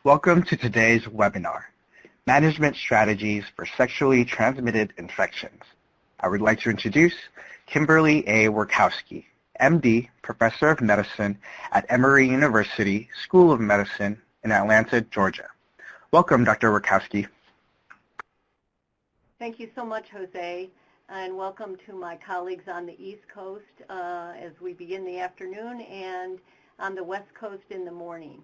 Welcome to today's webinar, Management Strategies for Sexually Transmitted Infections. I would like to introduce Kimberly A. Workowski, MD, Professor of Medicine at Emory University School of Medicine in Atlanta, Georgia. Welcome, Dr. Workowski. Thank you so much, Jose, and welcome to my colleagues on the East Coast as we begin the afternoon and on the West Coast in the morning.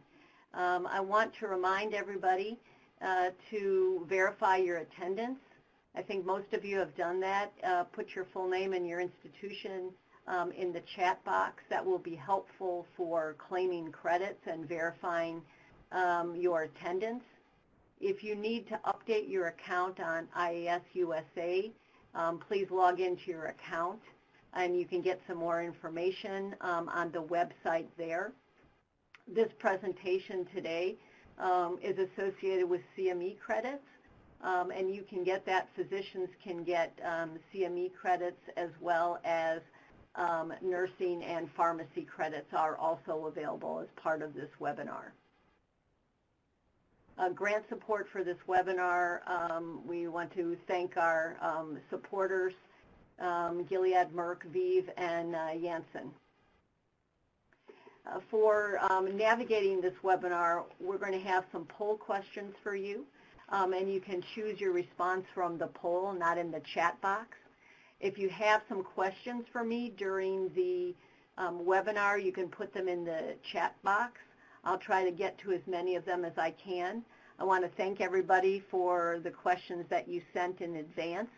I want to remind everybody to verify your attendance. I think most of you have done that. Put your full name and your institution in the chat box. That will be helpful for claiming credits and verifying your attendance. If you need to update your account on IAS-USA, please log into your account and you can get some more information on the website there. This presentation today is associated with CME credits, and you can get that. Physicians can get CME credits as well as nursing and pharmacy credits are also available as part of this webinar. Grant support for this webinar, we want to thank our supporters, Gilead, Merck, ViiV, and Janssen. For navigating this webinar, we're going to have some poll questions for you, and you can choose your response from the poll, not in the chat box. If you have some questions for me during the webinar, you can put them in the chat box. I'll try to get to as many of them as I can. I want to thank everybody for the questions that you sent in advance.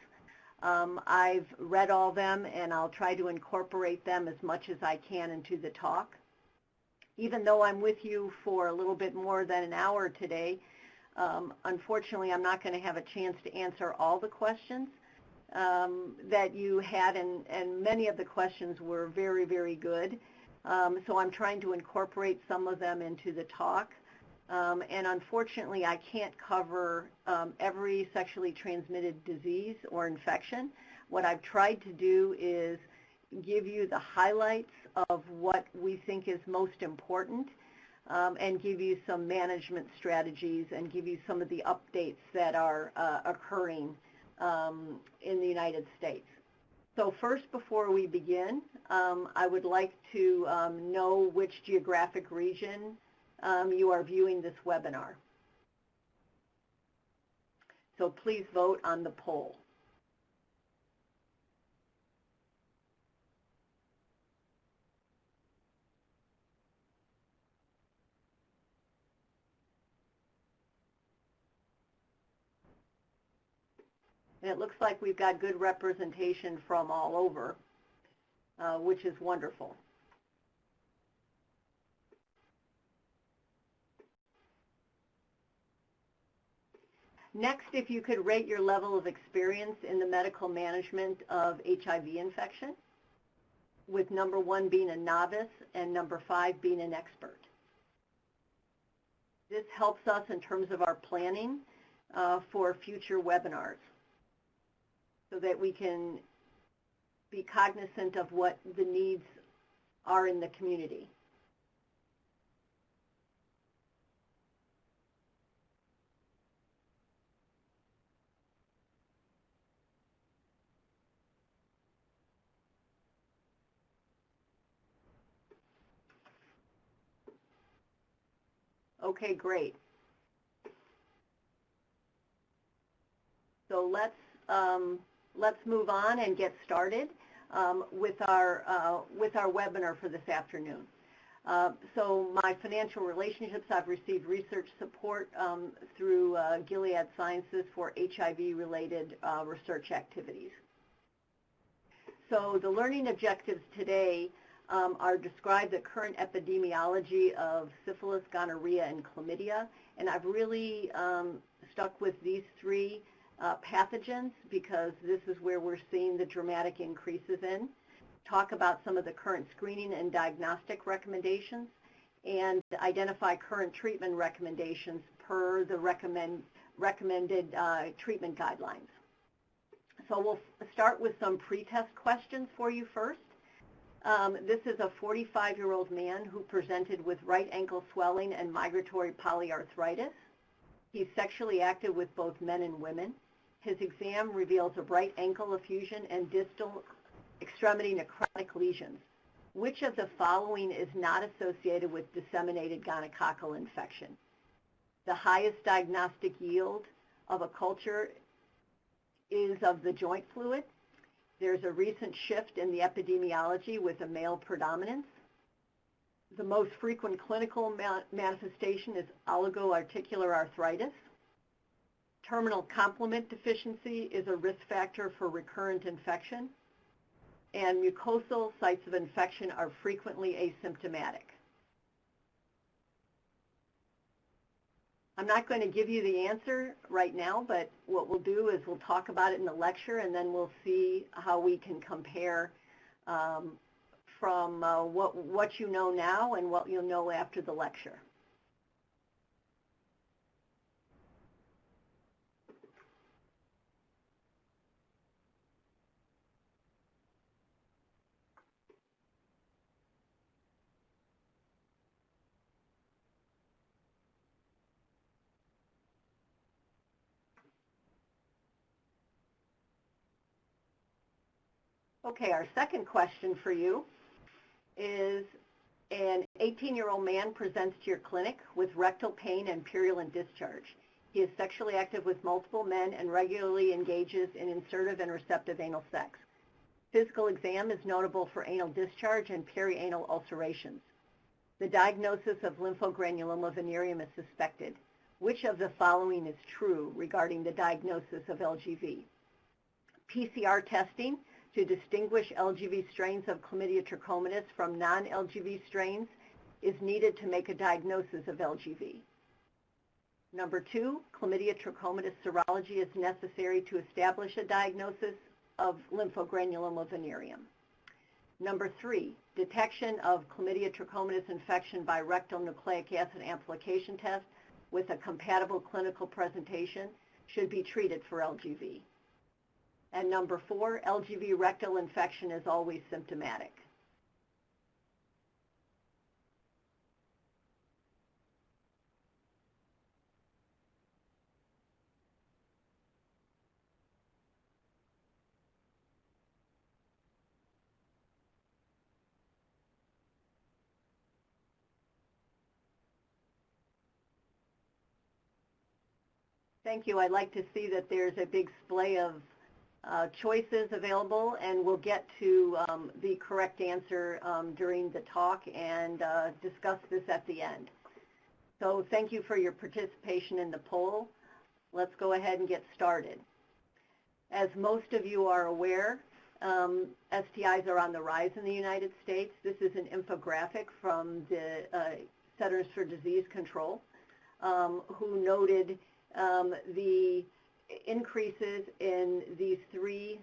I've read all of them, and I'll try to incorporate them as much as I can into the talk. Even though I'm with you for a little bit more than an hour today, unfortunately, I'm not going to have a chance to answer all the questions that you had, and many of the questions were very, very good. So I'm trying to incorporate some of them into the talk. And unfortunately, I can't cover every sexually transmitted disease or infection. What I've tried to do is give you the highlights of what we think is most important and give you some management strategies and give you some of the updates that are occurring in the United States. So first, before we begin, I would like to know which geographic region you are viewing this webinar. So please vote on the poll. And it looks like we've got good representation from all over, which is wonderful. Next, if you could rate your level of experience in the medical management of HIV infection, with number 1 being a novice and number 5 being an expert. This helps us in terms of our planning for future webinars, so that we can be cognizant of what the needs are in the community. Okay, great. So let's move on and get started with our webinar for this afternoon. So my financial relationships, I've received research support through Gilead Sciences for HIV-related research activities. So the learning objectives today are describe the current epidemiology of syphilis, gonorrhea, and chlamydia, and I've really stuck with these three pathogens because this is where we're seeing the dramatic increases in. Talk about some of the current screening and diagnostic recommendations, and identify current treatment recommendations per the recommended treatment guidelines. So we'll start with some pretest questions for you first. This is a 45-year-old man who presented with right ankle swelling and migratory polyarthritis. He's sexually active with both men and women. His exam reveals a right ankle effusion and distal extremity necrotic lesions. Which of the following is not associated with disseminated gonococcal infection? The highest diagnostic yield of a culture is of the joint fluid. There's a recent shift in the epidemiology with a male predominance. The most frequent clinical manifestation is oligoarticular arthritis. Terminal complement deficiency is a risk factor for recurrent infection. And mucosal sites of infection are frequently asymptomatic. I'm not going to give you the answer right now, but what we'll do is we'll talk about it in the lecture, and then we'll see how we can compare from what you know now and what you'll know after the lecture. Okay, our second question for you is an 18-year-old man presents to your clinic with rectal pain and purulent discharge. He is sexually active with multiple men and regularly engages in insertive and receptive anal sex. Physical exam is notable for anal discharge and perianal ulcerations. The diagnosis of lymphogranuloma venereum is suspected. Which of the following is true regarding the diagnosis of LGV? PCR testing to distinguish LGV strains of Chlamydia trichomonas from non-LGV strains is needed to make a diagnosis of LGV. Number 2, Chlamydia trichomonas serology is necessary to establish a diagnosis of lymphogranuloma venereum. Number 3, detection of Chlamydia trichomonas infection by rectal nucleic acid amplification test with a compatible clinical presentation should be treated for LGV. And number 4, LGV rectal infection is always symptomatic. Thank you. I'd like to see that there's a big splay of choices available, and we'll get to the correct answer during the talk and discuss this at the end. So thank you for your participation in the poll. Let's go ahead and get started. As most of you are aware, STIs are on the rise in the United States. This is an infographic from the Centers for Disease Control, who noted the increases in these 3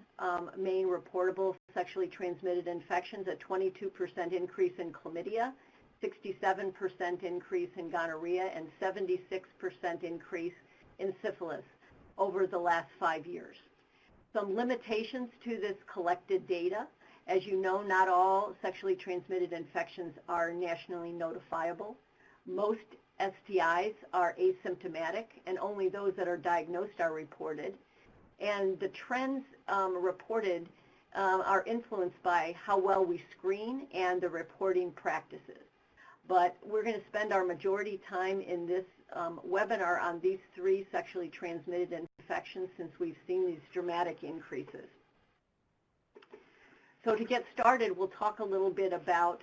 main reportable sexually transmitted infections: a 22% increase in chlamydia, 67% increase in gonorrhea, and 76% increase in syphilis over the last 5 years. Some limitations to this collected data: as you know, not all sexually transmitted infections are nationally notifiable. Most STIs are asymptomatic, and only those that are diagnosed are reported. And the trends reported are influenced by how well we screen and the reporting practices. But we're going to spend our majority time in this webinar on these 3 sexually transmitted infections, since we've seen these dramatic increases. So to get started, we'll talk a little bit about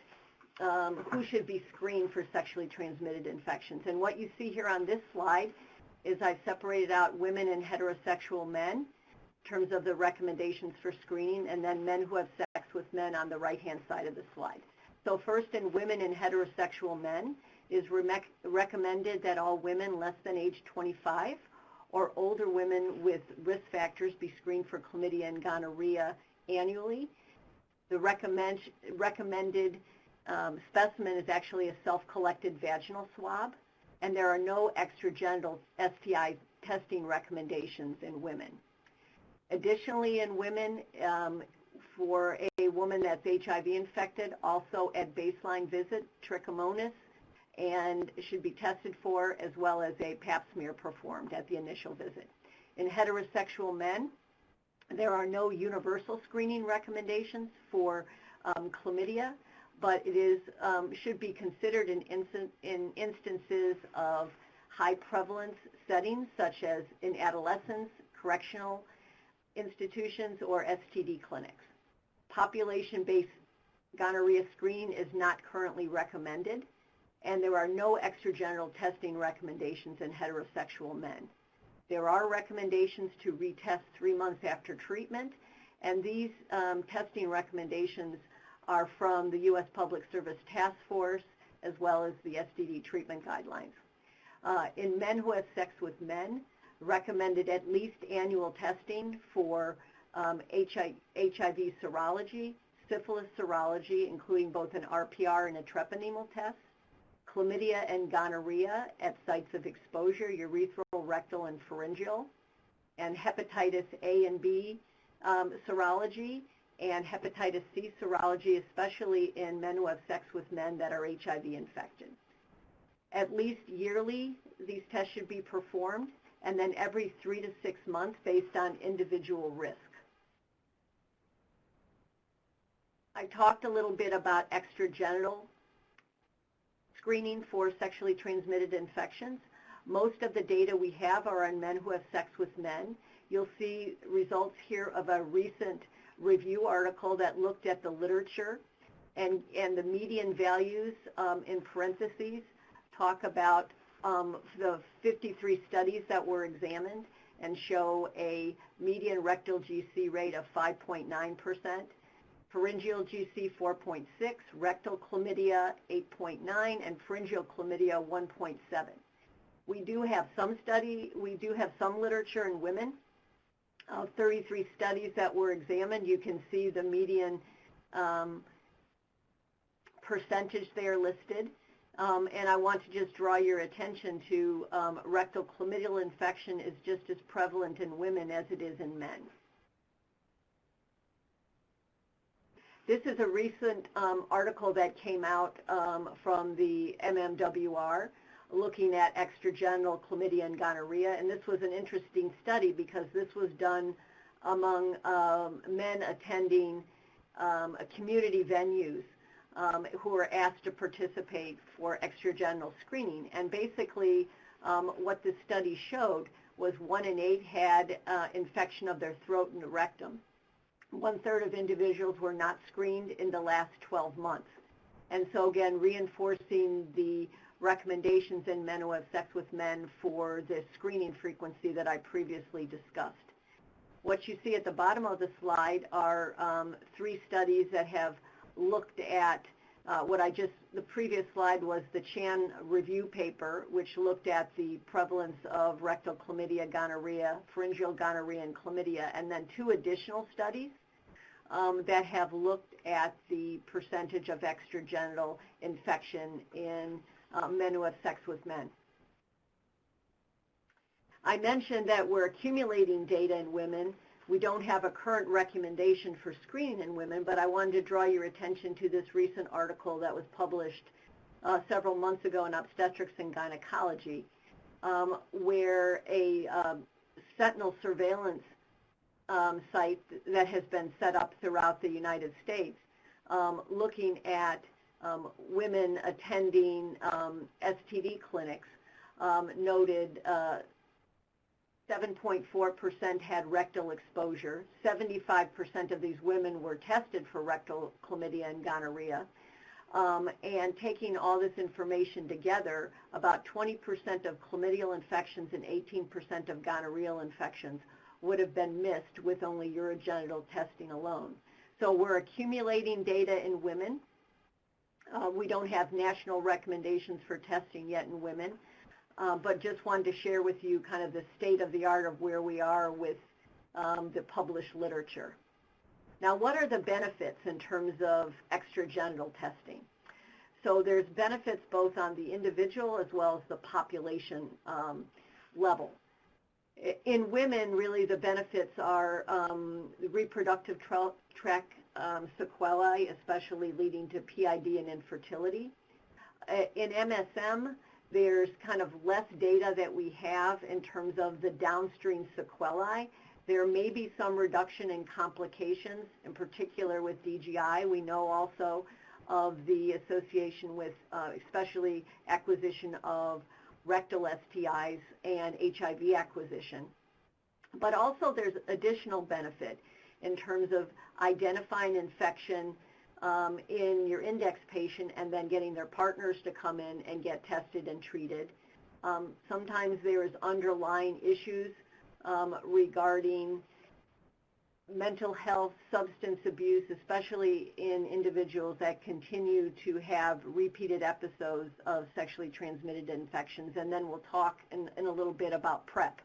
who should be screened for sexually transmitted infections. And what you see here on this slide is I've separated out women and heterosexual men in terms of the recommendations for screening, and then men who have sex with men on the right-hand side of the slide. So first, in women and heterosexual men, it is recommended that all women less than age 25 or older women with risk factors be screened for chlamydia and gonorrhea annually. The recommended specimen is actually a self-collected vaginal swab, and there are no extragenital STI testing recommendations in women. Additionally, in women, for a woman that's HIV infected, also at baseline visit, Trichomonas, and should be tested for, as well as a pap smear performed at the initial visit. In heterosexual men, there are no universal screening recommendations for chlamydia, but it is should be considered in instances of high prevalence settings, such as in adolescents, correctional institutions, or STD clinics. Population-based gonorrhea screening is not currently recommended, and there are no extragenital testing recommendations in heterosexual men. There are recommendations to retest 3 months after treatment, and these testing recommendations are from the U.S. Public Service Task Force as well as the STD treatment guidelines. In men who have sex with men, recommended at least annual testing for HIV serology, syphilis serology, including both an RPR and a treponemal test, chlamydia and gonorrhea at sites of exposure, urethral, rectal, and pharyngeal, and hepatitis A and B serology, and hepatitis C serology, especially in men who have sex with men that are HIV infected. At least yearly, these tests should be performed, and then every 3 to 6 months based on individual risk. I talked a little bit about extragenital screening for sexually transmitted infections. Most of the data we have are on men who have sex with men. You'll see results here of a recent review article that looked at the literature, and the median values in parentheses talk about the 53 studies that were examined and show a median rectal GC rate of 5.9%, pharyngeal GC 4.6, rectal chlamydia 8.9, and pharyngeal chlamydia 1.7. We do have some literature in women. 33 studies that were examined. You can see the median percentage there listed. And I want to just draw your attention to rectal chlamydial infection is just as prevalent in women as it is in men. This is a recent article that came out from the MMWR looking at extragenital chlamydia and gonorrhea, and this was an interesting study because this was done among men attending community venues who were asked to participate for extragenital screening. And basically what this study showed was 1 in 8 had infection of their throat and the rectum. 1/3 of individuals were not screened in the last 12 months. And so again, reinforcing the recommendations in men who have sex with men for the screening frequency that I previously discussed. What you see at the bottom of the slide are 3 studies that have looked at the previous slide was the Chan review paper, which looked at the prevalence of rectal chlamydia, gonorrhea, pharyngeal gonorrhea, and chlamydia, and then 2 additional studies that have looked at the percentage of extragenital infection in men who have sex with men. I mentioned that we're accumulating data in women. We don't have a current recommendation for screening in women, but I wanted to draw your attention to this recent article that was published several months ago in Obstetrics and Gynecology, where a sentinel surveillance site that has been set up throughout the United States, looking at women attending STD clinics, noted 7.4% had rectal exposure. 75% of these women were tested for rectal chlamydia and gonorrhea. And taking all this information together, about 20% of chlamydial infections and 18% of gonorrheal infections would have been missed with only urogenital testing alone. So we're accumulating data in women. We don't have national recommendations for testing yet in women. But just wanted to share with you kind of the state of the art of where we are with the published literature. Now, what are the benefits in terms of extragenital testing? So there's benefits both on the individual as well as the population level. In women, really the benefits are reproductive tract sequelae, especially leading to PID and infertility. In MSM, there's kind of less data that we have in terms of the downstream sequelae. There may be some reduction in complications, in particular with DGI. We know also of the association with especially acquisition of rectal STIs and HIV acquisition. But also there's additional benefit in terms of identifying infection in your index patient and then getting their partners to come in and get tested and treated. Sometimes there is underlying issues regarding mental health, substance abuse, especially in individuals that continue to have repeated episodes of sexually transmitted infections. And then we'll talk in a little bit about PrEP.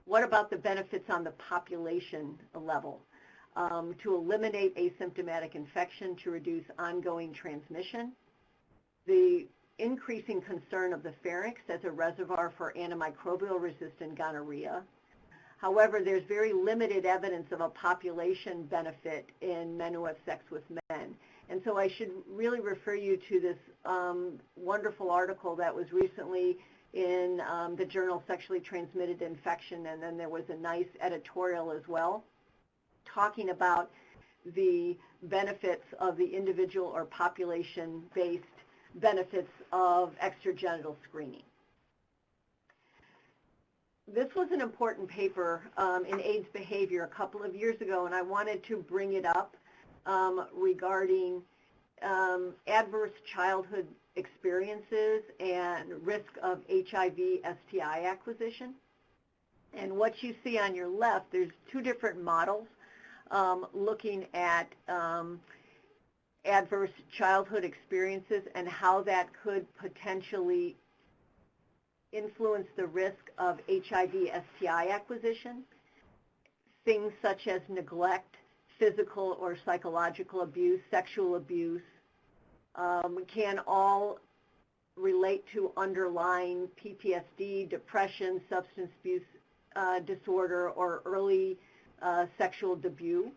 What about the benefits on the population level? To eliminate asymptomatic infection, to reduce ongoing transmission, the increasing concern of the pharynx as a reservoir for antimicrobial-resistant gonorrhea. However, there's very limited evidence of a population benefit in men who have sex with men. And so I should really refer you to this wonderful article that was recently in the journal Sexually Transmitted Infection, and then there was a nice editorial as well, talking about the benefits of the individual or population-based benefits of extragenital screening. This was an important paper in AIDS behavior a couple of years ago, and I wanted to bring it up regarding adverse childhood experiences and risk of HIV-STI acquisition. And what you see on your left, there's two different models looking at adverse childhood experiences and how that could potentially influence the risk of HIV-STI acquisition. Things such as neglect, physical or psychological abuse, sexual abuse, can all relate to underlying PTSD, depression, substance abuse disorder, or early sexual debut,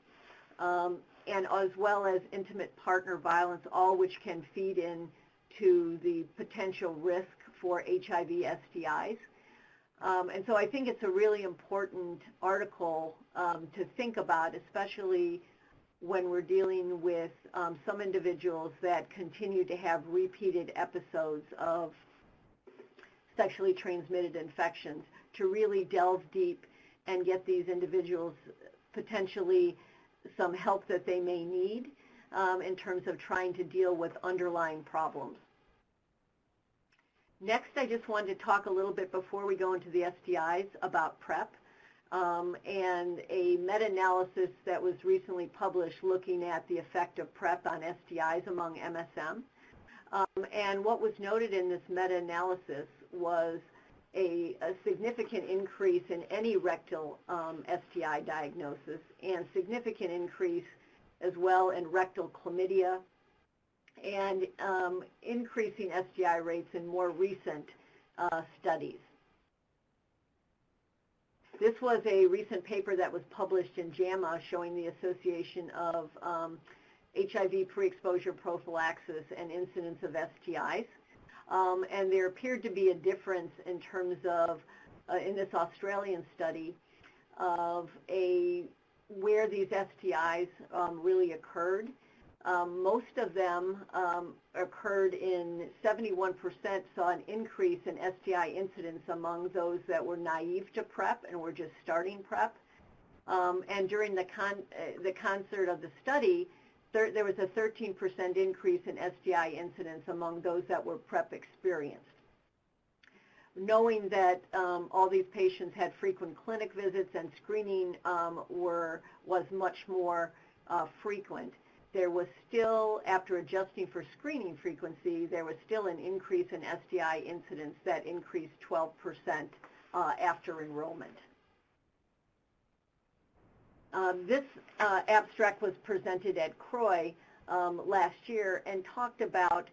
and as well as intimate partner violence, all which can feed into the potential risk for HIV-STIs. And so I think it's a really important article to think about, especially when we're dealing with some individuals that continue to have repeated episodes of sexually transmitted infections, to really delve deep and get these individuals potentially some help that they may need in terms of trying to deal with underlying problems. Next, I just wanted to talk a little bit before we go into the STIs about PrEP and a meta-analysis that was recently published looking at the effect of PrEP on STIs among MSM. And what was noted in this meta-analysis was a significant increase in any rectal STI diagnosis and significant increase as well in rectal chlamydia and increasing STI rates in more recent studies. This was a recent paper that was published in JAMA showing the association of HIV pre-exposure prophylaxis and incidence of STIs. And there appeared to be a difference in terms of, in this Australian study, of where these STIs really occurred. Most of them occurred in 71% saw an increase in STI incidence among those that were naive to PrEP and were just starting PrEP. And during the concert of the study, there was a 13% increase in STI incidence among those that were PrEP experienced. Knowing that all these patients had frequent clinic visits and screening was much more frequent, there was still, after adjusting for screening frequency, there was still an increase in STI incidence that increased 12% after enrollment. This abstract was presented at CROI last year and talked about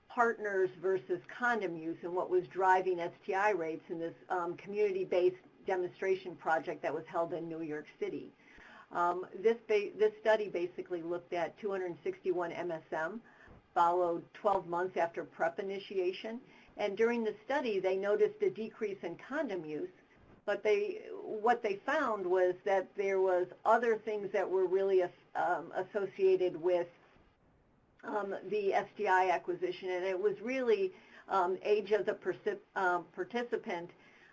partners versus condom use and what was driving STI rates in this community-based demonstration project that was held in New York City. This study basically looked at 261 MSM, followed 12 months after PrEP initiation, and during the study they noticed a decrease in condom use, but what they found was that there was other things that were really associated with the STI acquisition, and it was really age of the participant,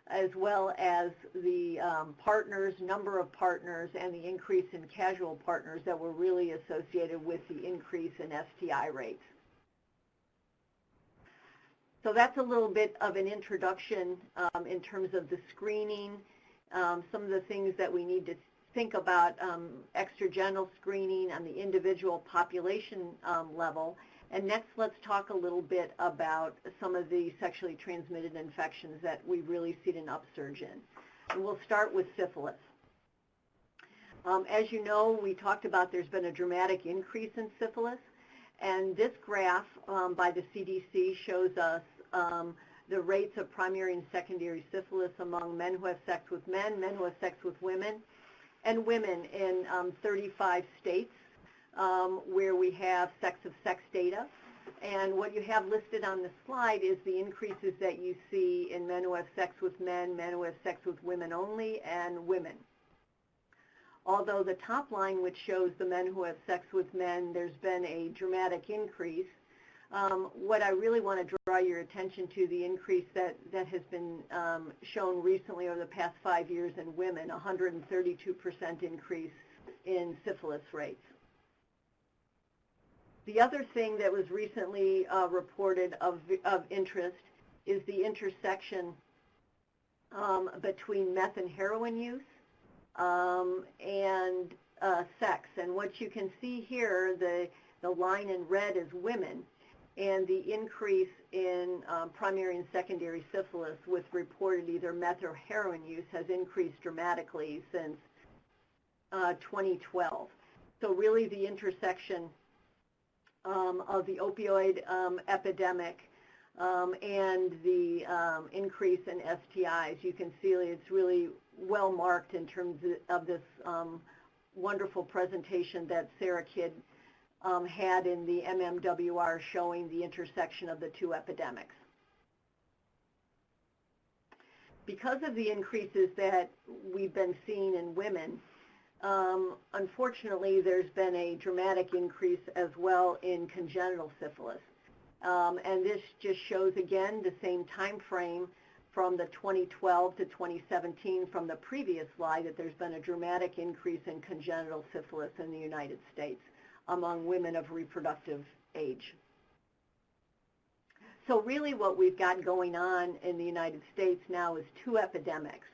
as well as the partners, number of partners, and the increase in casual partners that were really associated with the increase in STI rates. So that's a little bit of an introduction in terms of the screening, some of the things that we need to think about, extragenital screening on the individual population level. And next, let's talk a little bit about some of the sexually transmitted infections that we've really seen an upsurge in. And we'll start with syphilis. As you know, we talked about there's been a dramatic increase in syphilis. And this graph by the CDC shows us the rates of primary and secondary syphilis among men who have sex with men, men who have sex with women, and women in 35 states where we have sex of sex data. And what you have listed on the slide is the increases that you see in men who have sex with men, men who have sex with women only, and women. Although the top line, which shows the men who have sex with men, there's been a dramatic increase. What I really want to draw your attention to, the increase that has been shown recently over the past 5 years in women, 132% increase in syphilis rates. The other thing that was recently reported of interest is the intersection between meth and heroin use and sex. And what you can see here, the line in red is women, and the increase in primary and secondary syphilis with reported either meth or heroin use has increased dramatically since 2012. So really the intersection of the opioid epidemic and the increase in STIs, you can see it's really well marked in terms of this wonderful presentation that Sarah Kidd had in the MMWR showing the intersection of the two epidemics. Because of the increases that we've been seeing in women, unfortunately there's been a dramatic increase as well in congenital syphilis. And this just shows again the same time frame from the 2012 to 2017 from the previous slide, that there's been a dramatic increase in congenital syphilis in the United States among women of reproductive age. So really what we've got going on in the United States now is two epidemics,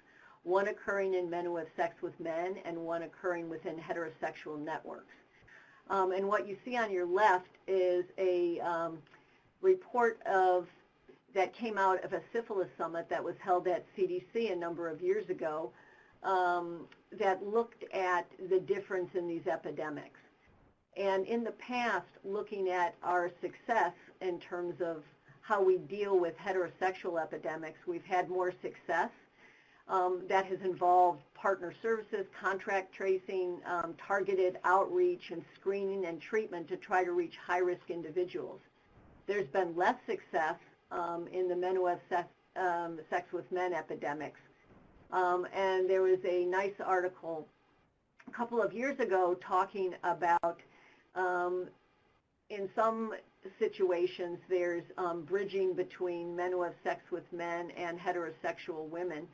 one occurring in men who have sex with men and one occurring within heterosexual networks. And what you see on your left is a report that came out of a syphilis summit that was held at CDC a number of years ago that looked at the difference in these epidemics. And in the past, looking at our success in terms of how we deal with heterosexual epidemics, we've had more success. That has involved partner services, contract tracing, targeted outreach and screening and treatment to try to reach high-risk individuals. There's been less success in the men who have sex with men epidemics. And there was a nice article a couple of years ago talking about in some situations there's bridging between men who have sex with men and heterosexual women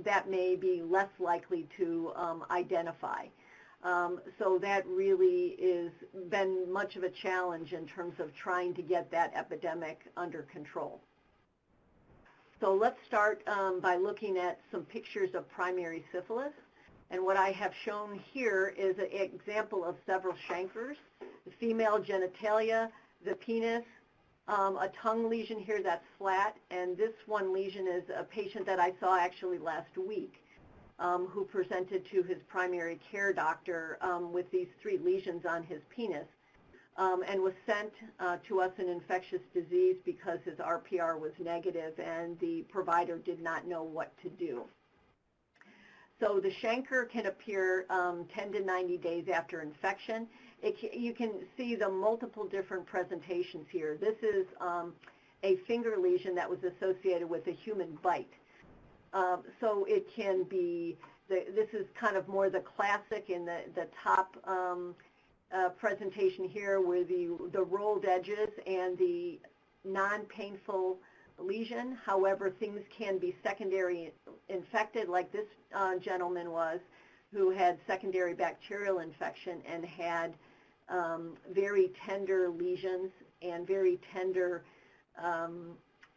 that may be less likely to identify. So that really has been much of a challenge in terms of trying to get that epidemic under control. So let's start by looking at some pictures of primary syphilis. And what I have shown here is an example of several chancres, the female genitalia, the penis, a tongue lesion here that's flat, and this one lesion is a patient that I saw actually last week who presented to his primary care doctor with these 3 lesions on his penis. and was sent to us in infectious disease because his RPR was negative and the provider did not know what to do. So the chancre can appear 10 to 90 days after infection. You can see the multiple different presentations here. This is a finger lesion that was associated with a human bite. So it can be, this is kind of more the classic in the top presentation here where the rolled edges and the non-painful lesion. However, things can be secondary infected, like this gentleman was, who had secondary bacterial infection and had very tender lesions and very tender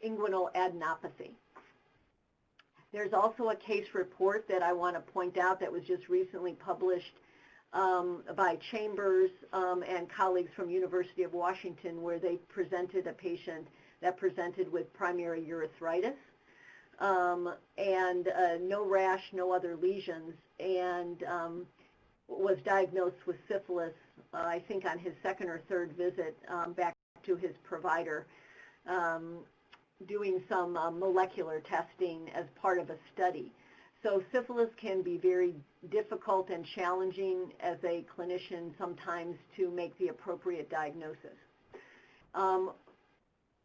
inguinal adenopathy. There's also a case report that I want to point out that was just recently published by Chambers and colleagues from University of Washington, where they presented a patient that presented with primary urethritis and no rash, no other lesions, and was diagnosed with syphilis, I think on his second or third visit back to his provider, doing some molecular testing as part of a study. So syphilis can be very difficult and challenging as a clinician sometimes to make the appropriate diagnosis.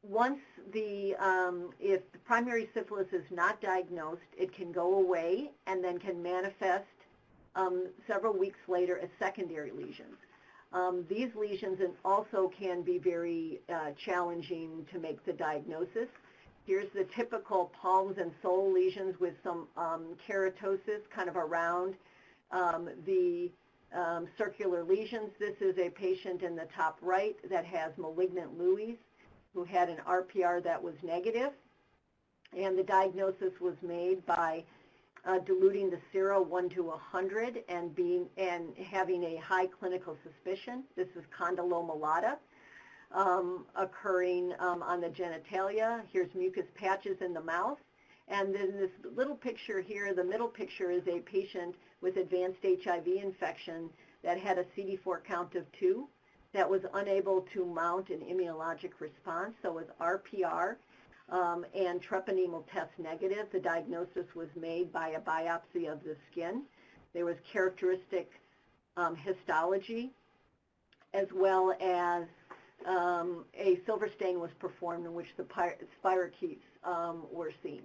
Once if the primary syphilis is not diagnosed, it can go away and then can manifest several weeks later as secondary lesions. These lesions also can be very challenging to make the diagnosis. Here's the typical palms and sole lesions with some keratosis kind of around the circular lesions. This is a patient in the top right that has malignant Louis, who had an RPR that was negative, and the diagnosis was made by diluting the sera 1 to 100 and having a high clinical suspicion. This is condyloma lata occurring on the genitalia. Here's mucus patches in the mouth. And then this little picture here, the middle picture, is a patient with advanced HIV infection that had a CD4 count of 2 that was unable to mount an immunologic response. So with RPR and treponemal test negative, the diagnosis was made by a biopsy of the skin. There was characteristic histology, as well as a silver stain was performed in which the spirochetes were seen.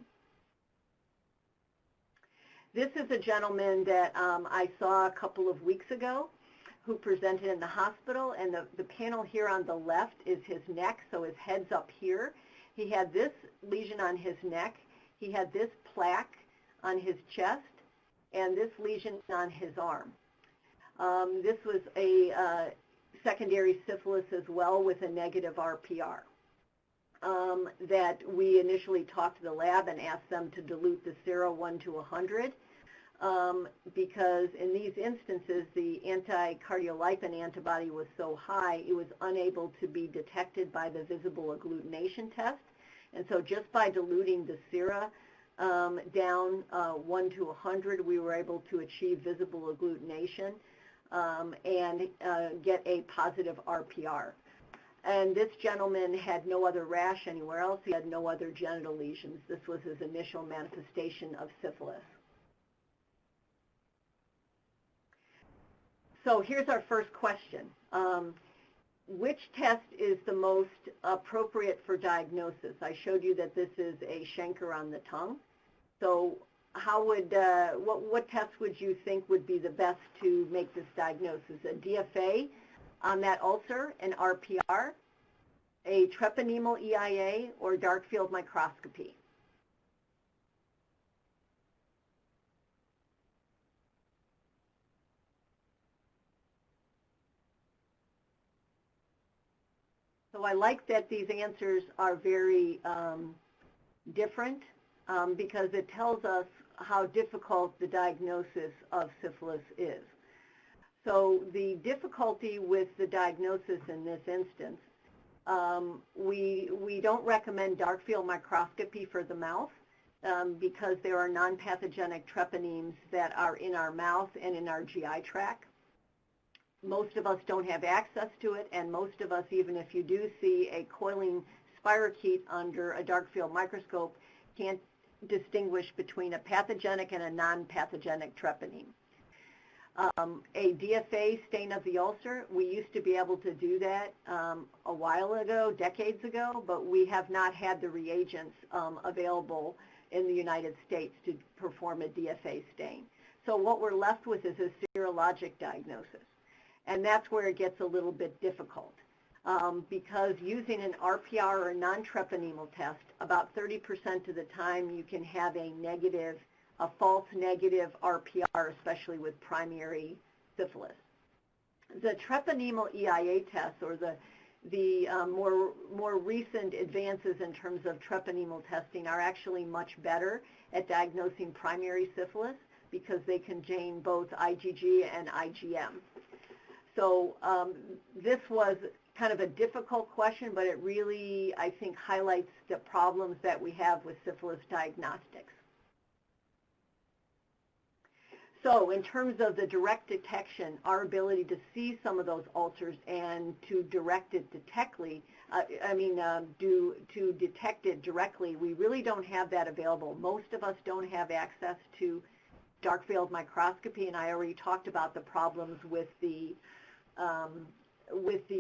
This is a gentleman that I saw a couple of weeks ago who presented in the hospital, and the panel here on the left is his neck, so his head's up here. He had this lesion on his neck, he had this plaque on his chest, and this lesion on his arm. This was a secondary syphilis as well with a negative RPR that we initially talked to the lab and asked them to dilute the sera 1 to 100 because in these instances the anti-cardiolipin antibody was so high it was unable to be detected by the visible agglutination test. And so just by diluting the sera down 1 to 100, we were able to achieve visible agglutination and get a positive RPR. And this gentleman had no other rash anywhere else. He had no other genital lesions. This was his initial manifestation of syphilis. So here's our first question. Which test is the most appropriate for diagnosis? I showed you that this is a chancre on the tongue. So how would, what test would you think would be the best to make this diagnosis? A DFA on that ulcer, an RPR, a treponemal EIA, or dark field microscopy? So I like that these answers are very different because it tells us how difficult the diagnosis of syphilis is. So the difficulty with the diagnosis in this instance, we don't recommend dark field microscopy for the mouth because there are non-pathogenic treponemes that are in our mouth and in our GI tract. Most of us don't have access to it, and most of us, even if you do see a coiling spirochete under a dark field microscope, can't distinguish between a pathogenic and a non-pathogenic treponeme. A DFA stain of the ulcer, we used to be able to do that a while ago, decades ago, but we have not had the reagents available in the United States to perform a DFA stain. So what we're left with is a serologic diagnosis, and that's where it gets a little bit difficult. Because using an RPR or a non-treponemal test, about 30% of the time you can have a false negative RPR, especially with primary syphilis. The treponemal EIA test, or the more recent advances in terms of treponemal testing, are actually much better at diagnosing primary syphilis because they contain both IgG and IgM. So this was kind of a difficult question, but it really, I think, highlights the problems that we have with syphilis diagnostics. So in terms of the direct detection, our ability to see some of those ulcers and to direct it to detect it directly, we really don't have that available. Most of us don't have access to dark field microscopy, and I already talked about the problems with the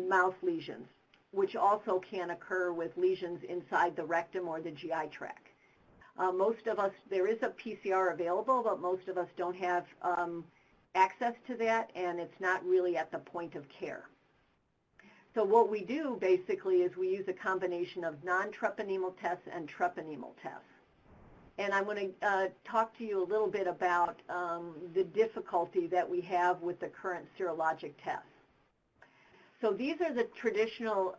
mouth lesions, which also can occur with lesions inside the rectum or the GI tract. Most of us, there is a PCR available, but most of us don't have access to that, and it's not really at the point of care. So what we do basically is we use a combination of non-treponemal tests and treponemal tests. And I'm going to talk to you a little bit about the difficulty that we have with the current serologic tests. So these are the traditional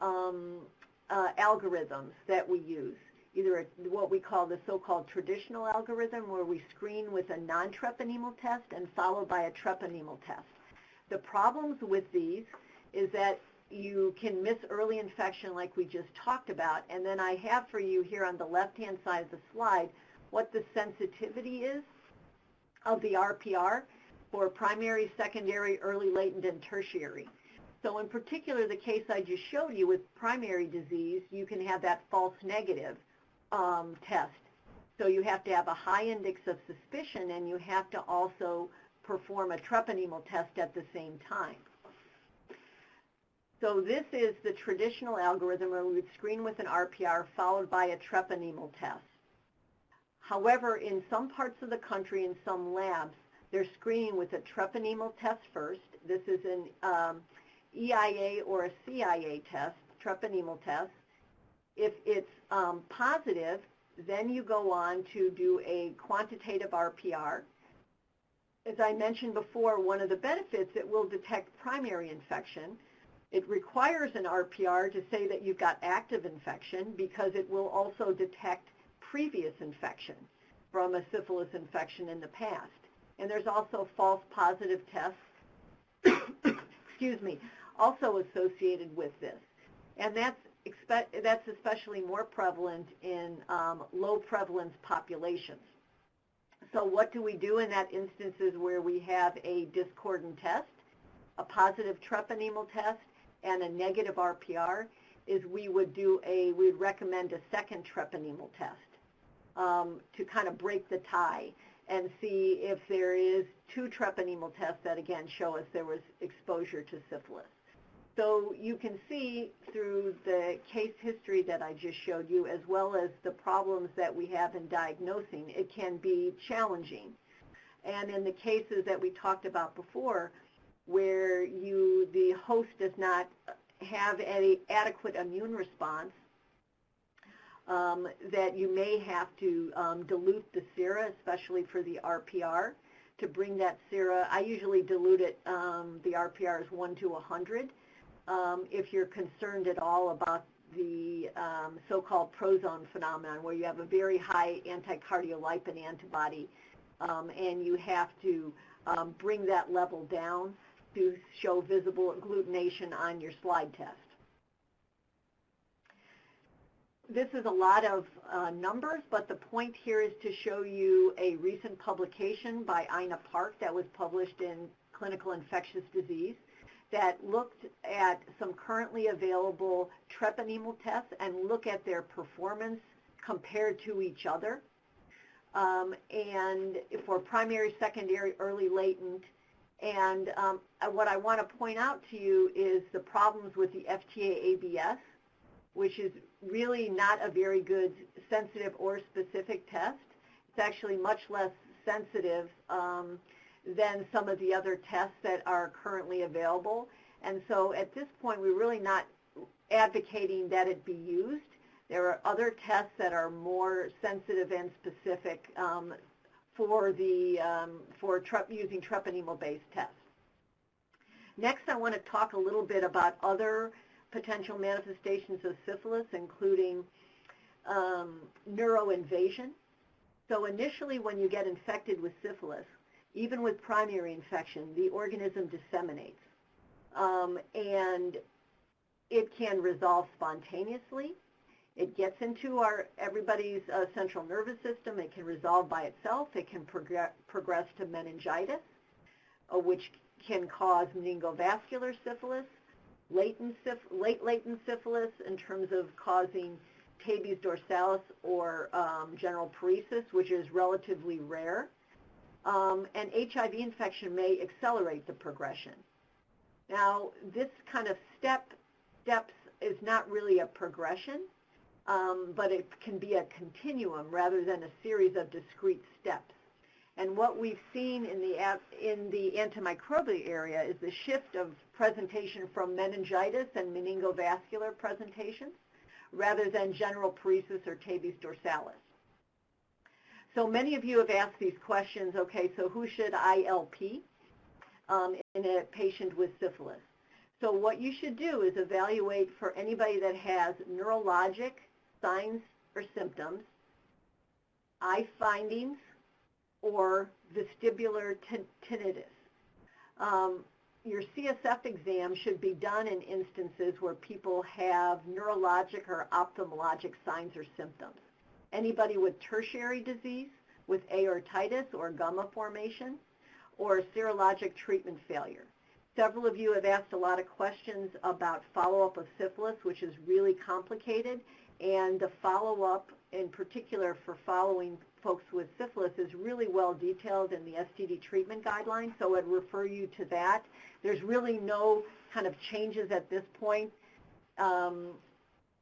algorithms that we use, either what we call the so-called traditional algorithm, where we screen with a non-treponemal test and followed by a treponemal test. The problems with these is that you can miss early infection like we just talked about, and then I have for you here on the left-hand side of the slide what the sensitivity is of the RPR for primary, secondary, early latent, and tertiary. So in particular, the case I just showed you with primary disease, you can have that false negative test. So you have to have a high index of suspicion, and you have to also perform a treponemal test at the same time. So this is the traditional algorithm where we would screen with an RPR followed by a treponemal test. However, in some parts of the country, in some labs, they're screening with a treponemal test first. This is an EIA or a CIA test, treponemal test. If it's positive, then you go on to do a quantitative RPR. As I mentioned before, one of the benefits, it will detect primary infection. It requires an RPR to say that you've got active infection because it will also detect previous infection from a syphilis infection in the past. And there's also false positive tests, excuse me, also associated with this. And that's especially more prevalent in low prevalence populations. So what do we do in that instances where we have a discordant test, a positive treponemal test, and a negative RPR, is we would recommend a second treponemal test to kind of break the tie and see if there is two treponemal tests that again show us there was exposure to syphilis. So you can see through the case history that I just showed you, as well as the problems that we have in diagnosing, it can be challenging. And in the cases that we talked about before, where the host does not have any adequate immune response, that you may have to dilute the sera, especially for the RPR, to bring that sera. I usually dilute it, the RPR is 1 to 100. If you're concerned at all about the so-called prozone phenomenon, where you have a very high anticardiolipin antibody, and you have to bring that level down to show visible agglutination on your slide test. This is a lot of numbers, but the point here is to show you a recent publication by Ina Park that was published in Clinical Infectious Disease. that looked at some currently available treponemal tests and look at their performance compared to each other. And for primary, secondary, early latent. And what I want to point out to you is the problems with the FTA-ABS, which is really not a very good sensitive or specific test. It's actually much less sensitive than some of the other tests that are currently available. And so at this point, we're really not advocating that it be used. There are other tests that are more sensitive and specific for using treponemal-based tests. Next, I want to talk a little bit about other potential manifestations of syphilis, including neuroinvasion. So initially, when you get infected with syphilis, even with primary infection, the organism disseminates. And it can resolve spontaneously. It gets into everybody's central nervous system. It can resolve by itself. It can progress to meningitis, which can cause meningovascular syphilis, late latent syphilis in terms of causing tabes dorsalis or general paresis, which is relatively rare. And HIV infection may accelerate the progression. Now, this kind of steps is not really a progression, but it can be a continuum rather than a series of discrete steps. And what we've seen in the antimicrobial area is the shift of presentation from meningitis and meningovascular presentations rather than general paresis or tabes dorsalis. So many of you have asked these questions, okay, so who should ILP in a patient with syphilis? So what you should do is evaluate for anybody that has neurologic signs or symptoms, eye findings, or vestibular tinnitus. Your CSF exam should be done in instances where people have neurologic or ophthalmologic signs or symptoms. Anybody with tertiary disease, with aortitis or gumma formation, or serologic treatment failure. Several of you have asked a lot of questions about follow-up of syphilis, which is really complicated, and the follow-up in particular for following folks with syphilis is really well detailed in the STD treatment guidelines, so I'd refer you to that. There's really no kind of changes at this point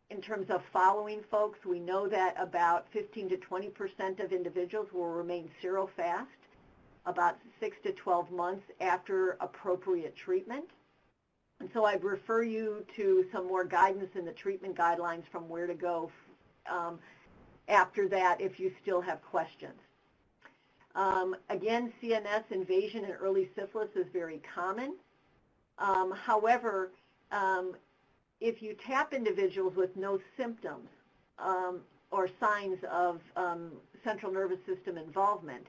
in terms of following folks. We know that about 15 to 20% of individuals will remain serofast about 6 to 12 months after appropriate treatment. And so I'd refer you to some more guidance in the treatment guidelines from where to go after that if you still have questions. Again, CNS invasion in early syphilis is very common. However, if you tap individuals with no symptoms or signs of central nervous system involvement,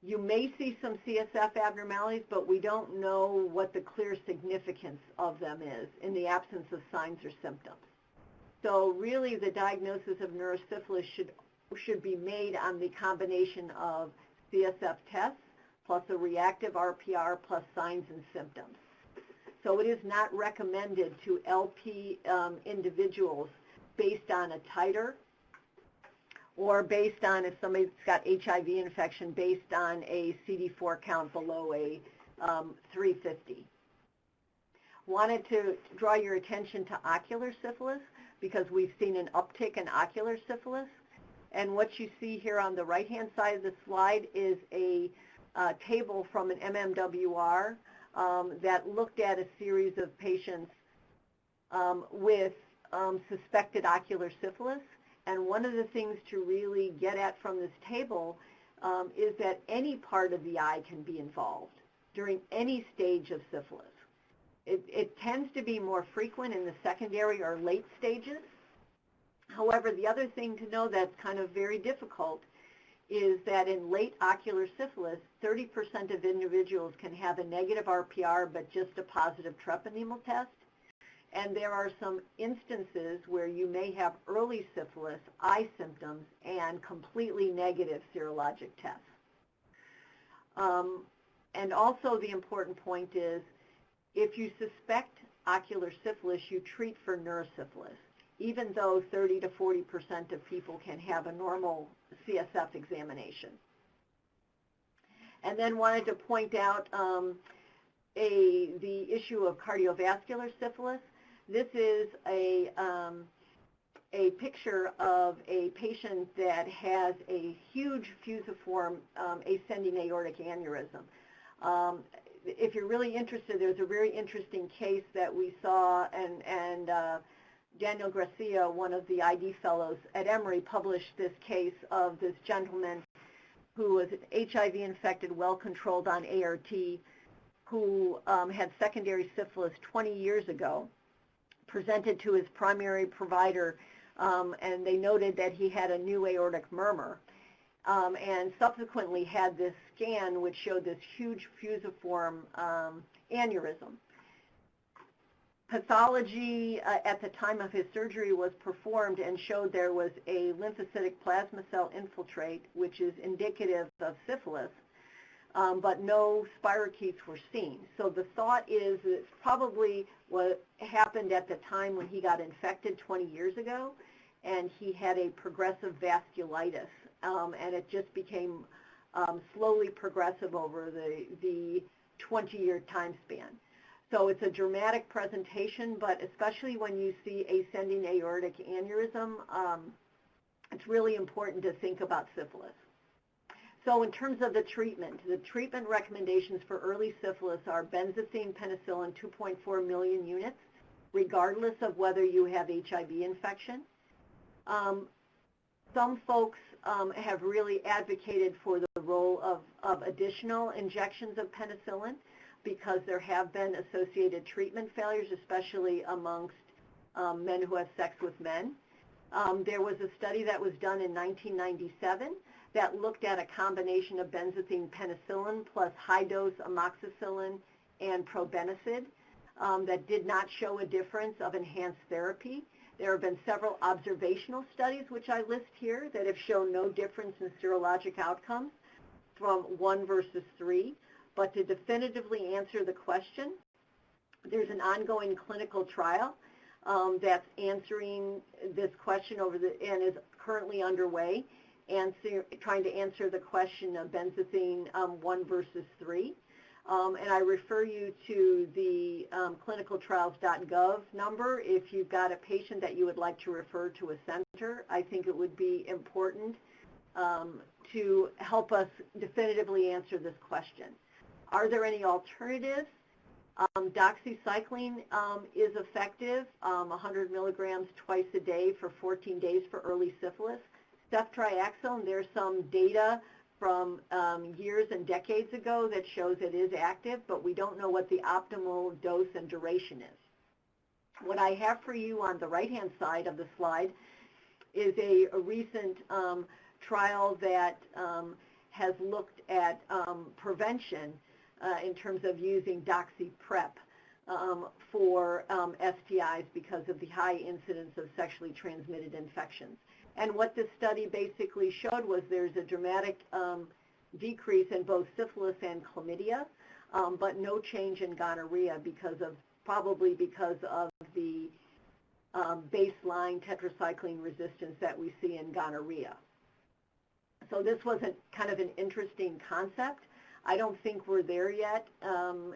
you may see some CSF abnormalities, but we don't know what the clear significance of them is in the absence of signs or symptoms. So really the diagnosis of neurosyphilis should be made on the combination of CSF tests plus a reactive RPR plus signs and symptoms. So it is not recommended to LP individuals based on a titer or based on, if somebody's got HIV infection, based on a CD4 count below a 350. Wanted to draw your attention to ocular syphilis because we've seen an uptick in ocular syphilis. And what you see here on the right-hand side of the slide is a table from an MMWR that looked at a series of patients with suspected ocular syphilis. And one of the things to really get at from this table is that any part of the eye can be involved during any stage of syphilis. It tends to be more frequent in the secondary or late stages. However, the other thing to know that's kind of very difficult is that in late ocular syphilis, 30% of individuals can have a negative RPR but just a positive treponemal test. And there are some instances where you may have early syphilis, eye symptoms, and completely negative serologic tests. And also the important point is if you suspect ocular syphilis, you treat for neurosyphilis, even though 30 to 40% of people can have a normal CSF examination. And then wanted to point out the issue of cardiovascular syphilis. This is a picture of a patient that has a huge fusiform ascending aortic aneurysm. If you're really interested, there's a very interesting case that we saw, and Daniel Gracia, one of the ID fellows at Emory, published this case of this gentleman who was HIV infected, well controlled on ART, who had secondary syphilis 20 years ago, presented to his primary provider, and they noted that he had a new aortic murmur, and subsequently had this scan which showed this huge fusiform aneurysm. Pathology at the time of his surgery was performed and showed there was a lymphocytic plasma cell infiltrate, which is indicative of syphilis, but no spirochetes were seen. So the thought is that it's probably what happened at the time when he got infected 20 years ago, and he had a progressive vasculitis, and it just became slowly progressive over the 20-year time span. So it's a dramatic presentation, but especially when you see ascending aortic aneurysm, it's really important to think about syphilis. So in terms of the treatment recommendations for early syphilis are benzathine penicillin 2.4 million units, regardless of whether you have HIV infection. Some folks have really advocated for the role of additional injections of penicillin, because there have been associated treatment failures, especially amongst men who have sex with men. There was a study that was done in 1997 that looked at a combination of benzathine penicillin plus high-dose amoxicillin and probenecid that did not show a difference of enhanced therapy. There have been several observational studies, which I list here, that have shown no difference in serologic outcomes from 1 versus 3. But to definitively answer the question, there's an ongoing clinical trial that's answering this question and is currently underway, trying to answer the question of benzathine 1 versus 3. And I refer you to the clinicaltrials.gov number if you've got a patient that you would like to refer to a center. I think it would be important to help us definitively answer this question. Are there any alternatives? Doxycycline is effective, 100 milligrams twice a day for 14 days for early syphilis. Ceftriaxone, there's some data from years and decades ago that shows it is active, but we don't know what the optimal dose and duration is. What I have for you on the right-hand side of the slide is a recent trial that has looked at prevention in terms of using doxyprep for STIs because of the high incidence of sexually transmitted infections. And what this study basically showed was there's a dramatic decrease in both syphilis and chlamydia, but no change in gonorrhea probably because of the baseline tetracycline resistance that we see in gonorrhea. So this was kind of an interesting concept. I don't think we're there yet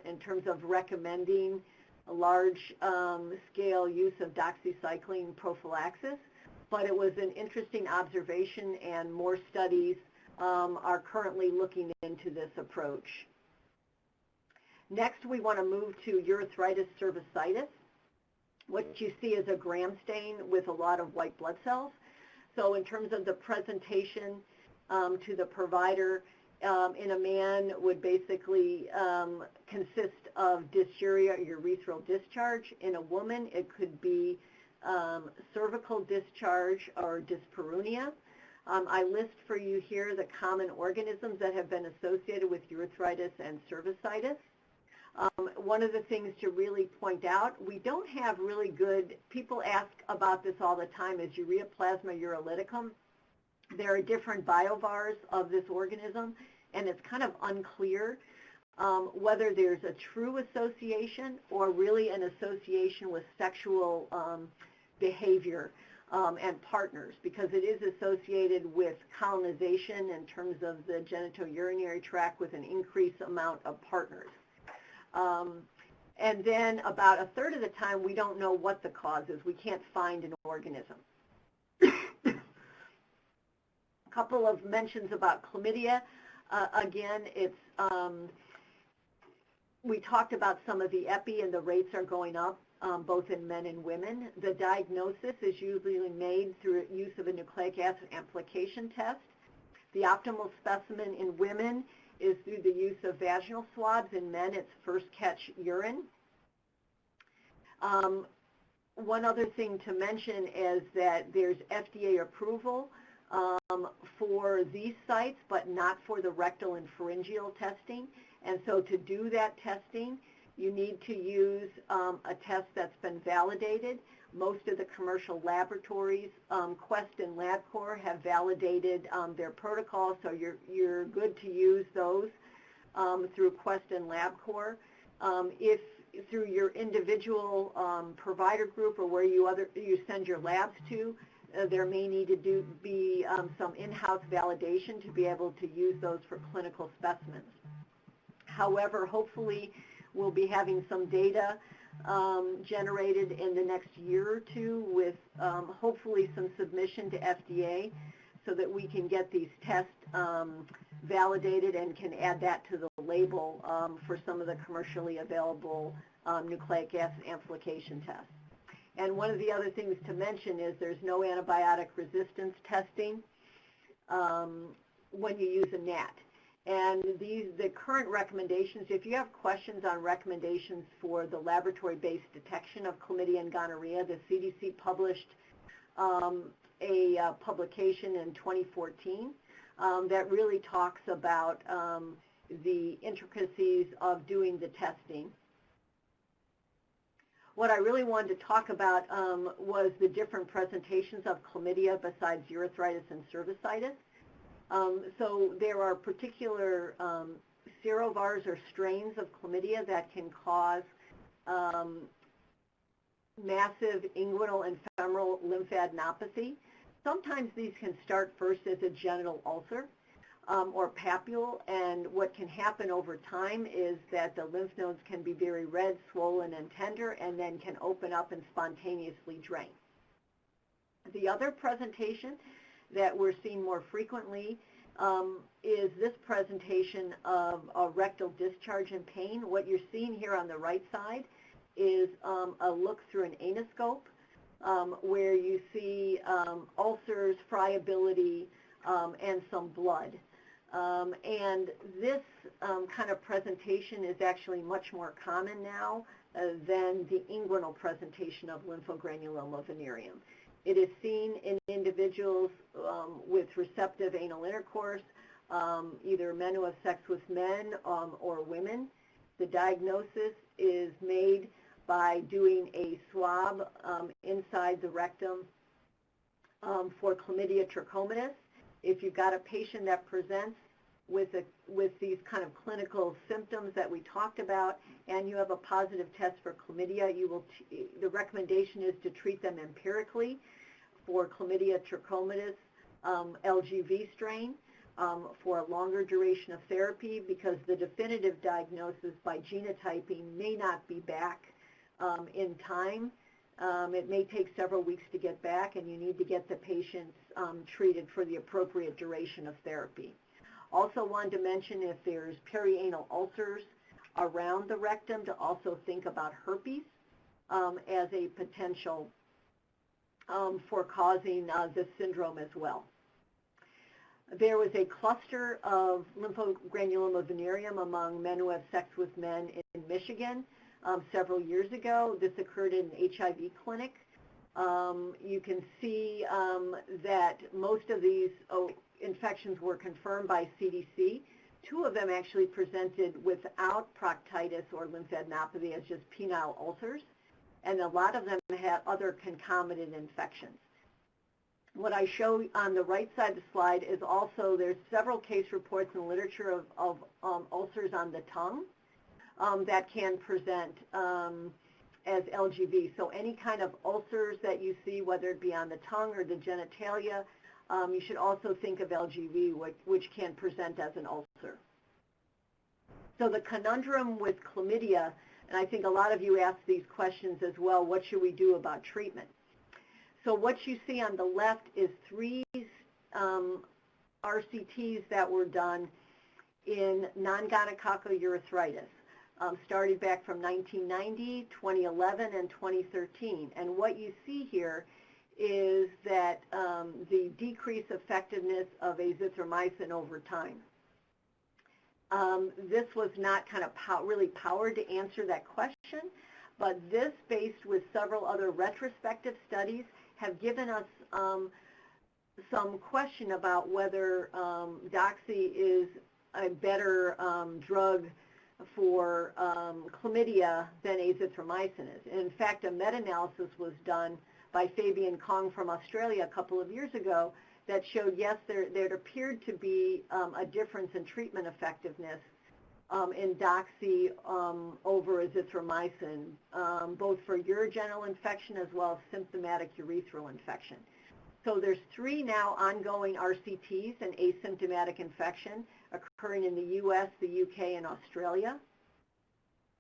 in terms of recommending a large-scale use of doxycycline prophylaxis, but it was an interesting observation, and more studies are currently looking into this approach. Next, we want to move to urethritis cervicitis. What you see is a gram stain with a lot of white blood cells. So in terms of the presentation to the provider, in a man would basically consist of dysuria, urethral discharge. In a woman, it could be cervical discharge or dyspareunia. I list for you here the common organisms that have been associated with urethritis and cervicitis. One of the things to really point out, we don't have really good, people ask about this all the time, is ureaplasma urolyticum. There are different biovars of this organism, and it's kind of unclear whether there's a true association or really an association with sexual behavior and partners, because it is associated with colonization in terms of the genitourinary tract with an increased amount of partners. And then about a third of the time, we don't know what the cause is. We can't find an organism. A couple of mentions about chlamydia. Again, it's we talked about some of the epi, and the rates are going up, both in men and women. The diagnosis is usually made through use of a nucleic acid amplification test. The optimal specimen in women is through the use of vaginal swabs. In men, it's first catch urine. One other thing to mention is that there's FDA approval for these sites, but not for the rectal and pharyngeal testing. And so to do that testing, you need to use a test that's been validated. Most of the commercial laboratories, Quest and LabCorp, have validated their protocols, so you're good to use those through Quest and LabCorp. If through your individual provider group or where you send your labs to, there may need to be some in-house validation to be able to use those for clinical specimens. However, hopefully we'll be having some data generated in the next year or two with hopefully some submission to FDA so that we can get these tests validated and can add that to the label for some of the commercially available nucleic acid amplification tests. And one of the other things to mention is there's no antibiotic resistance testing when you use a NAT. And the current recommendations, if you have questions on recommendations for the laboratory-based detection of chlamydia and gonorrhea, the CDC published a publication in 2014 that really talks about the intricacies of doing the testing. What I really wanted to talk about was the different presentations of chlamydia besides urethritis and cervicitis. So there are particular serovars or strains of chlamydia that can cause massive inguinal and femoral lymphadenopathy. Sometimes these can start first as a genital ulcer or papule, and what can happen over time is that the lymph nodes can be very red, swollen, and tender, and then can open up and spontaneously drain. The other presentation that we're seeing more frequently is this presentation of a rectal discharge and pain. What you're seeing here on the right side is a look through an anoscope where you see ulcers, friability, and some blood. And this kind of presentation is actually much more common now than the inguinal presentation of lymphogranuloma venereum. It is seen in individuals with receptive anal intercourse, either men who have sex with men or women. The diagnosis is made by doing a swab inside the rectum for Chlamydia trichomonas. If you've got a patient that presents with these kind of clinical symptoms that we talked about, and you have a positive test for chlamydia, the recommendation is to treat them empirically for Chlamydia trichomonas LGV strain for a longer duration of therapy, because the definitive diagnosis by genotyping may not be back in time. It may take several weeks to get back, and you need to get the patients treated for the appropriate duration of therapy. Also wanted to mention, if there's perianal ulcers around the rectum, to also think about herpes as a potential for causing this syndrome as well. There was a cluster of lymphogranuloma venereum among men who have sex with men in Michigan several years ago. This occurred in an HIV clinic. You can see that most of these infections were confirmed by CDC. Two of them actually presented without proctitis or lymphadenopathy as just penile ulcers, and a lot of them had other concomitant infections. What I show on the right side of the slide is also there's several case reports in the literature of ulcers on the tongue that can present as LGV. So any kind of ulcers that you see, whether it be on the tongue or the genitalia, you should also think of LGV, which can present as an ulcer. So the conundrum with chlamydia, and I think a lot of you ask these questions as well, what should we do about treatment? So what you see on the left is 3 RCTs that were done in non-gonococcal urethritis, started back from 1990, 2011, and 2013. And what you see here is that the decreased effectiveness of azithromycin over time. This was not kind of really powered to answer that question, but this, based with several other retrospective studies, have given us some question about whether doxy is a better drug for chlamydia than azithromycin is. And in fact, a meta-analysis was done by Fabian Kong from Australia a couple of years ago that showed, yes, there appeared to be a difference in treatment effectiveness in doxy over azithromycin, both for urogenital infection as well as symptomatic urethral infection. So there's 3 now ongoing RCTs in asymptomatic infection occurring in the US, the UK, and Australia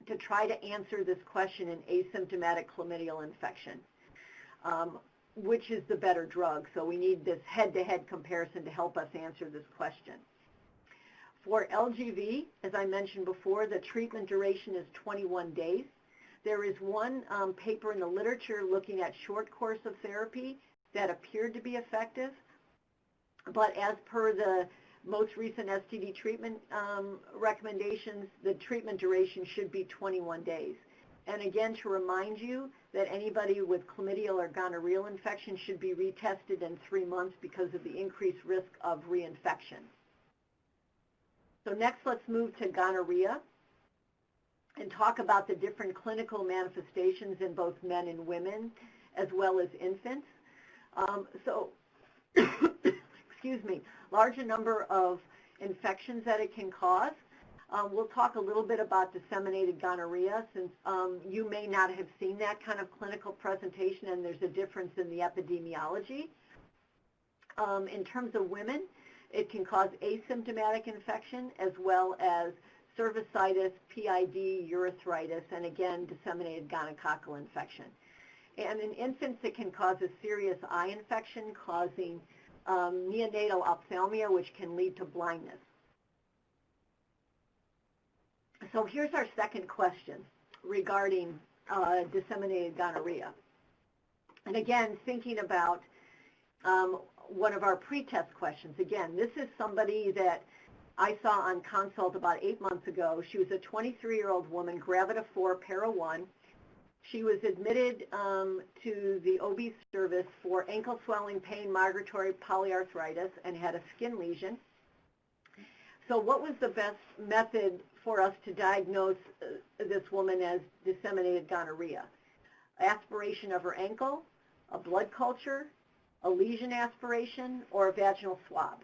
to try to answer this question in asymptomatic chlamydial infection. Which is the better drug? So we need this head-to-head comparison to help us answer this question. For LGV, as I mentioned before, the treatment duration is 21 days. There is one paper in the literature looking at short course of therapy that appeared to be effective, but as per the most recent STD treatment recommendations, the treatment duration should be 21 days. And again, to remind you that anybody with chlamydial or gonorrheal infection should be retested in 3 months because of the increased risk of reinfection. So next, let's move to gonorrhea and talk about the different clinical manifestations in both men and women, as well as infants. Excuse me, larger number of infections that it can cause. We'll talk a little bit about disseminated gonorrhea, since you may not have seen that kind of clinical presentation, and there's a difference in the epidemiology. In terms of women, it can cause asymptomatic infection as well as cervicitis, PID, urethritis, and again, disseminated gonococcal infection. And in infants, it can cause a serious eye infection causing neonatal ophthalmia, which can lead to blindness. So here's our second question regarding disseminated gonorrhea. And again, thinking about one of our pretest questions. Again, this is somebody that I saw on consult about 8 months ago. She was a 23-year-old woman, gravida 4, para 1. She was admitted to the OB service for ankle swelling, pain, migratory polyarthritis, and had a skin lesion. So what was the best method for us to diagnose this woman as disseminated gonorrhea? Aspiration of her ankle, a blood culture, a lesion aspiration, or a vaginal swab?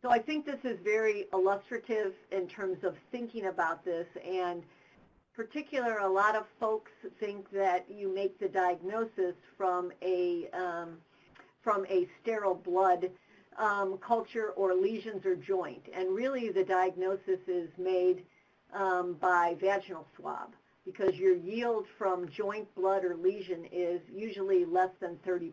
So I think this is very illustrative in terms of thinking about this, and particular, a lot of folks think that you make the diagnosis from a sterile blood culture or lesions or joint, and really the diagnosis is made by vaginal swab, because your yield from joint, blood, or lesion is usually less than 30%.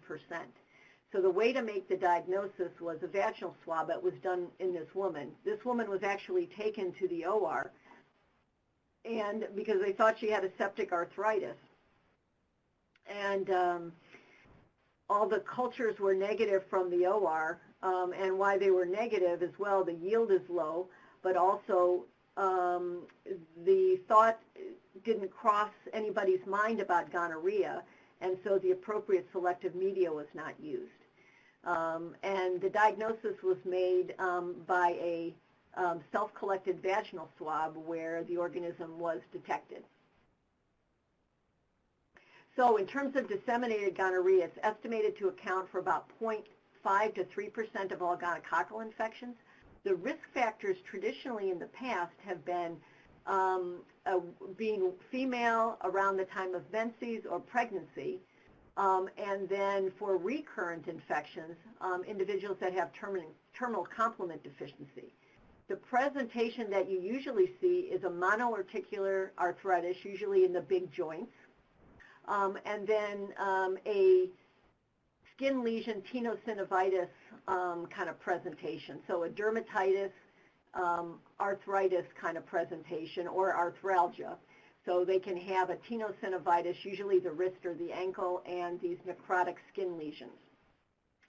So the way to make the diagnosis was a vaginal swab that was done in this woman. This woman was actually taken to the OR, and because they thought she had a septic arthritis. And all the cultures were negative from the OR, and why they were negative as well, the yield is low, but also the thought didn't cross anybody's mind about gonorrhea, and so the appropriate selective media was not used. And the diagnosis was made by a self-collected vaginal swab where the organism was detected. So in terms of disseminated gonorrhea, it's estimated to account for about 0.5 to 3% of all gonococcal infections. The risk factors traditionally in the past have been being female around the time of menses or pregnancy, and then for recurrent infections, individuals that have terminal complement deficiency. The presentation that you usually see is a monoarticular arthritis, usually in the big joints, and then a skin lesion tenosynovitis kind of presentation. So a dermatitis, arthritis kind of presentation, or arthralgia. So they can have a tenosynovitis, usually the wrist or the ankle, and these necrotic skin lesions.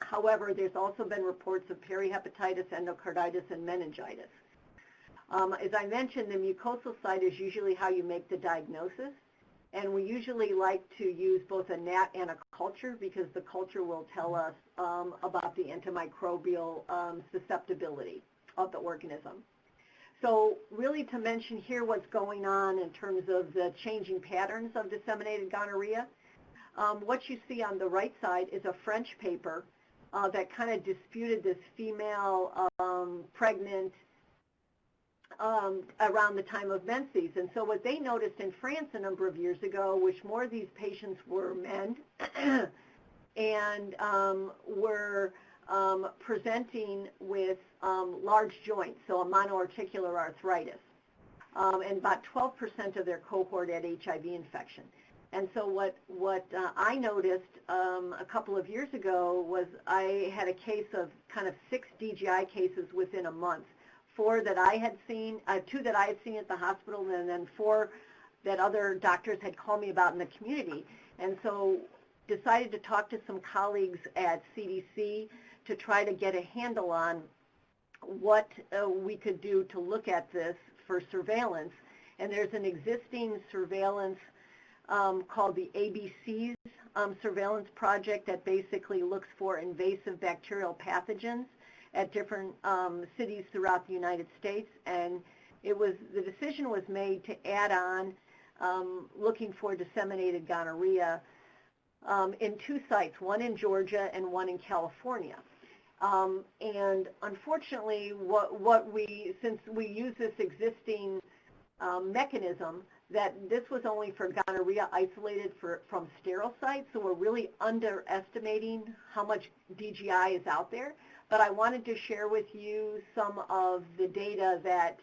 However, there's also been reports of perihepatitis, endocarditis, and meningitis. As I mentioned, the mucosal site is usually how you make the diagnosis, and we usually like to use both a gnat and a culture because the culture will tell us about the antimicrobial susceptibility of the organism. So really to mention here what's going on in terms of the changing patterns of disseminated gonorrhea, what you see on the right side is a French paper that kind of disputed this female pregnant around the time of menses. And so what they noticed in France a number of years ago, which more of these patients were men and were presenting with large joints, so a monoarticular arthritis. And about 12% of their cohort had HIV infection. And so what I noticed a couple of years ago was I had a case of kind of 6 DGI cases within a month. 4 that I had seen, 2 that I had seen at the hospital, and then 4 that other doctors had called me about in the community. And so decided to talk to some colleagues at CDC to try to get a handle on what we could do to look at this for surveillance. And there's an existing surveillance called the ABCs surveillance project that basically looks for invasive bacterial pathogens at different cities throughout the United States. And the decision was made to add on looking for disseminated gonorrhea in 2 sites, one in Georgia and one in California. And unfortunately, since we use this existing mechanism, that this was only for gonorrhea isolated from sterile sites, so we're really underestimating how much DGI is out there. But I wanted to share with you some of the data that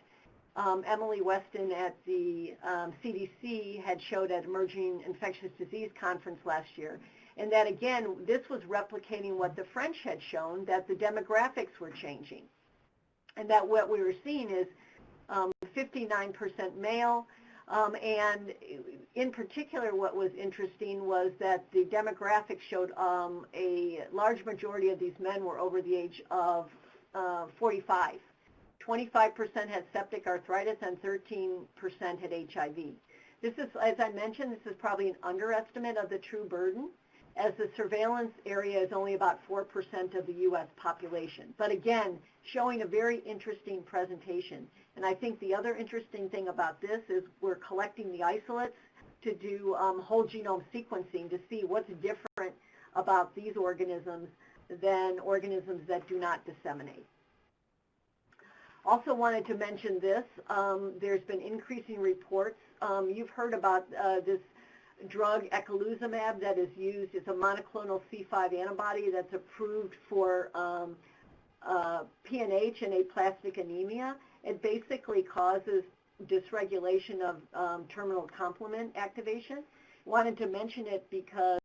Emily Weston at the CDC had showed at Emerging Infectious Disease Conference last year. And that, again, this was replicating what the French had shown, that the demographics were changing. And that what we were seeing is 59% male, and in particular what was interesting was that the demographics showed a large majority of these men were over the age of 45. 25% had septic arthritis and 13% had HIV. This is, as I mentioned, this is probably an underestimate of the true burden, as the surveillance area is only about 4% of the U.S. population. But again, showing a very interesting presentation. And I think the other interesting thing about this is we're collecting the isolates to do whole genome sequencing to see what's different about these organisms than organisms that do not disseminate. Also wanted to mention this, there's been increasing reports. You've heard about this drug eculizumab that is used. It's a monoclonal C5 antibody that's approved for PNH and aplastic anemia. It basically causes dysregulation of terminal complement activation. Wanted to mention it because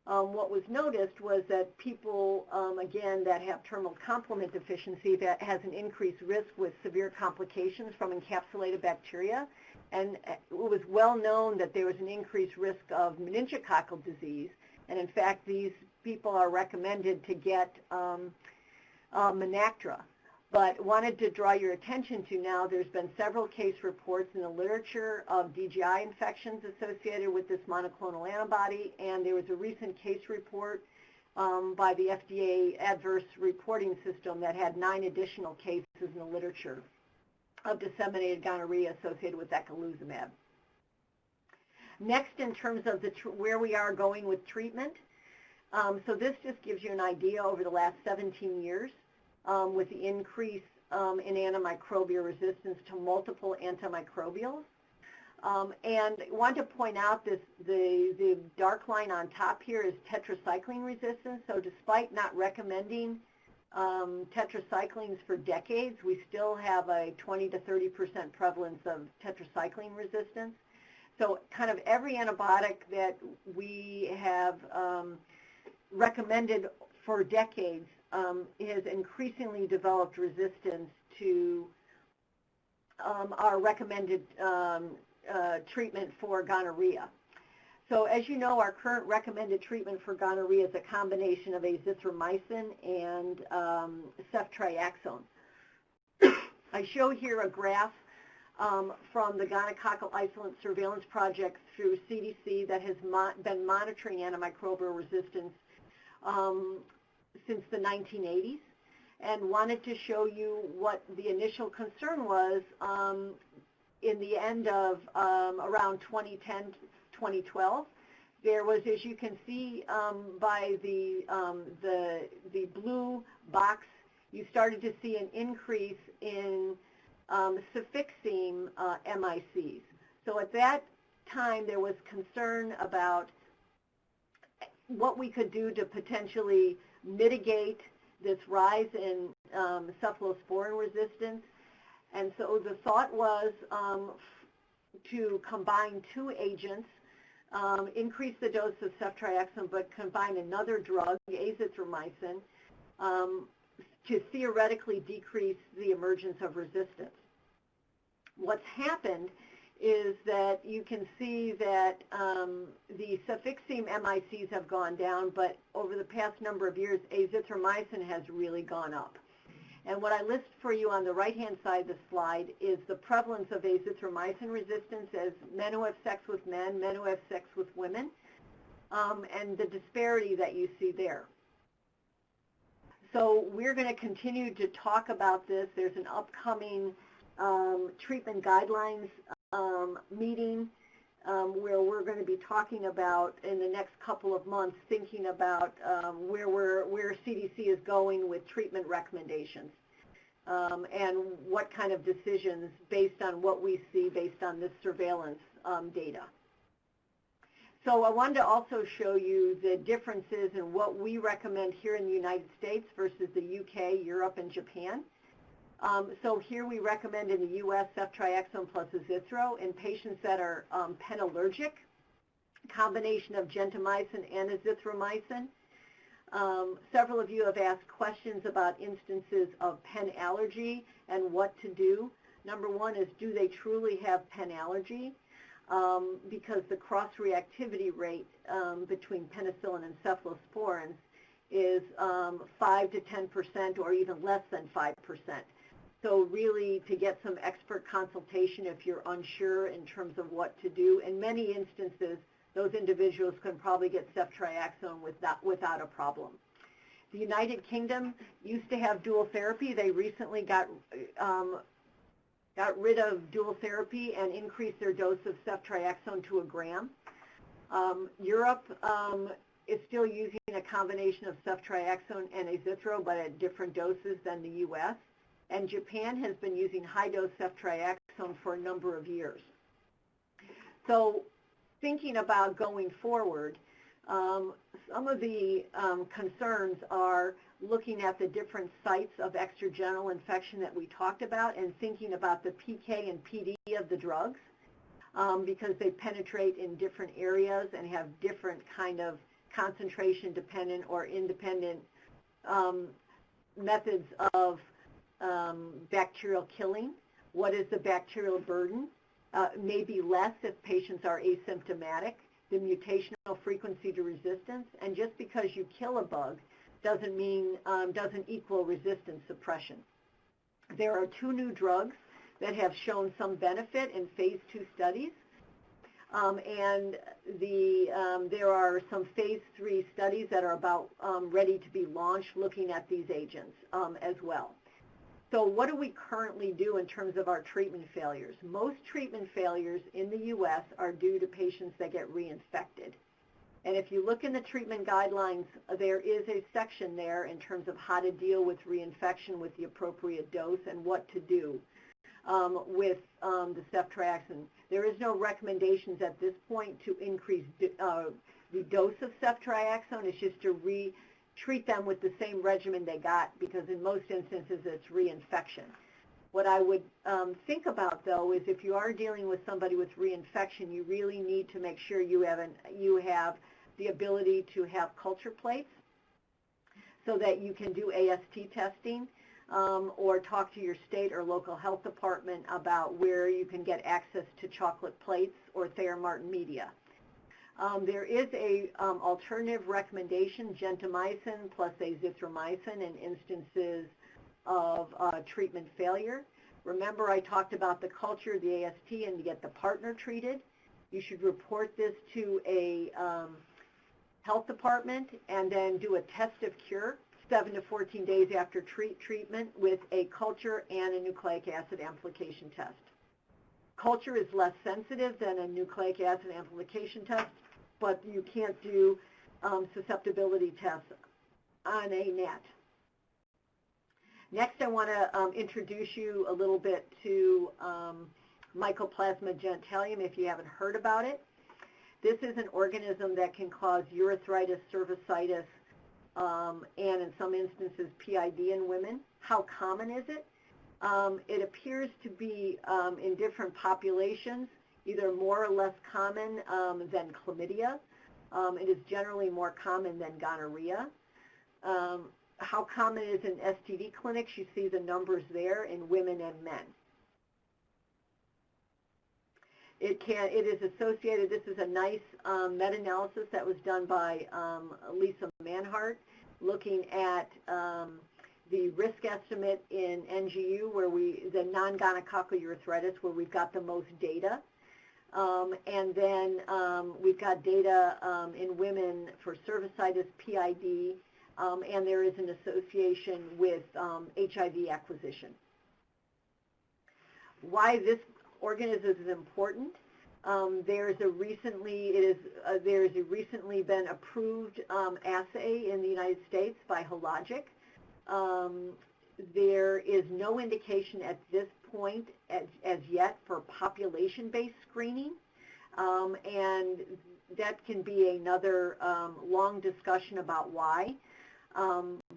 what was noticed was that people, again, that have terminal complement deficiency, that has an increased risk with severe complications from encapsulated bacteria. And it was well known that there was an increased risk of meningococcal disease. And in fact, these people are recommended to get Menactra. But wanted to draw your attention to now, there's been several case reports in the literature of DGI infections associated with this monoclonal antibody, and there was a recent case report by the FDA adverse reporting system that had 9 additional cases in the literature of disseminated gonorrhea associated with eculizumab. Next, in terms of where we are going with treatment, so this just gives you an idea over the last 17 years with the increase in antimicrobial resistance to multiple antimicrobials. And I want to point out the dark line on top here is tetracycline resistance. So despite not recommending tetracyclines for decades, we still have a 20 to 30% prevalence of tetracycline resistance. So kind of every antibiotic that we have recommended for decades has increasingly developed resistance to our recommended treatment for gonorrhea. So as you know, our current recommended treatment for gonorrhea is a combination of azithromycin and ceftriaxone. I show here a graph from the gonococcal isolate surveillance project through CDC that has been monitoring antimicrobial resistance since the 1980s, and wanted to show you what the initial concern was in the end of around 2010, 2012. There was, as you can see by the blue box, you started to see an increase in suffixeme MICs. So at that time, there was concern about what we could do to potentially mitigate this rise in cephalosporin resistance. And so the thought was to combine two agents, increase the dose of ceftriaxone, but combine another drug, azithromycin, to theoretically decrease the emergence of resistance. What's happened is that you can see that the suffixeme MICs have gone down, but over the past number of years, azithromycin has really gone up. And what I list for you on the right-hand side of the slide is the prevalence of azithromycin resistance as men who have sex with men, men who have sex with women, and the disparity that you see there. So we're going to continue to talk about this. There's an upcoming treatment guidelines meeting where we're going to be talking about in the next couple of months, thinking about where CDC is going with treatment recommendations and what kind of decisions based on what we see based on this surveillance data. So I wanted to also show you the differences in what we recommend here in the United States versus the UK, Europe, and Japan. So here we recommend in the U.S. ceftriaxone plus azithro in patients that are penallergic, combination of gentamicin and azithromycin. Several of you have asked questions about instances of pen allergy and what to do. Number one is, do they truly have pen allergy? Because the cross-reactivity rate between penicillin and cephalosporins is 5 to 10% or even less than 5%. So really, to get some expert consultation if you're unsure in terms of what to do. In many instances, those individuals can probably get ceftriaxone without a problem. The United Kingdom used to have dual therapy. They recently got rid of dual therapy and increased their dose of ceftriaxone to 1 gram. Europe is still using a combination of ceftriaxone and azithro, but at different doses than the U.S. And Japan has been using high-dose ceftriaxone for a number of years. So thinking about going forward, some of the concerns are looking at the different sites of extragenital infection that we talked about and thinking about the PK and PD of the drugs because they penetrate in different areas and have different kind of concentration-dependent or independent methods of bacterial killing. What is the bacterial burden? Maybe less if patients are asymptomatic, the mutational frequency to resistance, and just because you kill a bug doesn't equal resistance suppression. There are 2 new drugs that have shown some benefit in phase 2 studies, and there are some phase 3 studies that are about ready to be launched looking at these agents as well. So what do we currently do in terms of our treatment failures? Most treatment failures in the U.S. are due to patients that get reinfected. And if you look in the treatment guidelines, there is a section there in terms of how to deal with reinfection with the appropriate dose and what to do with the ceftriaxone. There is no recommendations at this point to increase the dose of ceftriaxone. It's just to treat them with the same regimen they got, because in most instances it's reinfection. What I would think about, though, is if you are dealing with somebody with reinfection, you really need to make sure you have the ability to have culture plates so that you can do AST testing, or talk to your state or local health department about where you can get access to chocolate plates or Theramartin media. There is a alternative recommendation, gentamicin plus azithromycin in instances of treatment failure. Remember, I talked about the culture, the AST, and to get the partner treated. You should report this to a health department and then do a test of cure 7 to 14 days after treatment with a culture and a nucleic acid amplification test. Culture is less sensitive than a nucleic acid amplification test, but you can't do susceptibility tests on a net. Next, I want to introduce you a little bit to Mycoplasma genitalium if you haven't heard about it. This is an organism that can cause urethritis, cervicitis, and in some instances PID in women. How common is it? It appears to be in different populations, either more or less common than chlamydia. It is generally more common than gonorrhea. How common it is in STD clinics, you see the numbers there in women and men. It is associated, this is a nice meta-analysis that was done by Lisa Manhart, looking at the risk estimate in NGU, the non-gonococcal urethritis, where we've got the most data. And then we've got data in women for cervicitis, PID, and there is an association with HIV acquisition. Why this organism is important? There's a recently been approved assay in the United States by Hologic. There is no indication at this point as yet for population-based screening, and that can be another long discussion about why.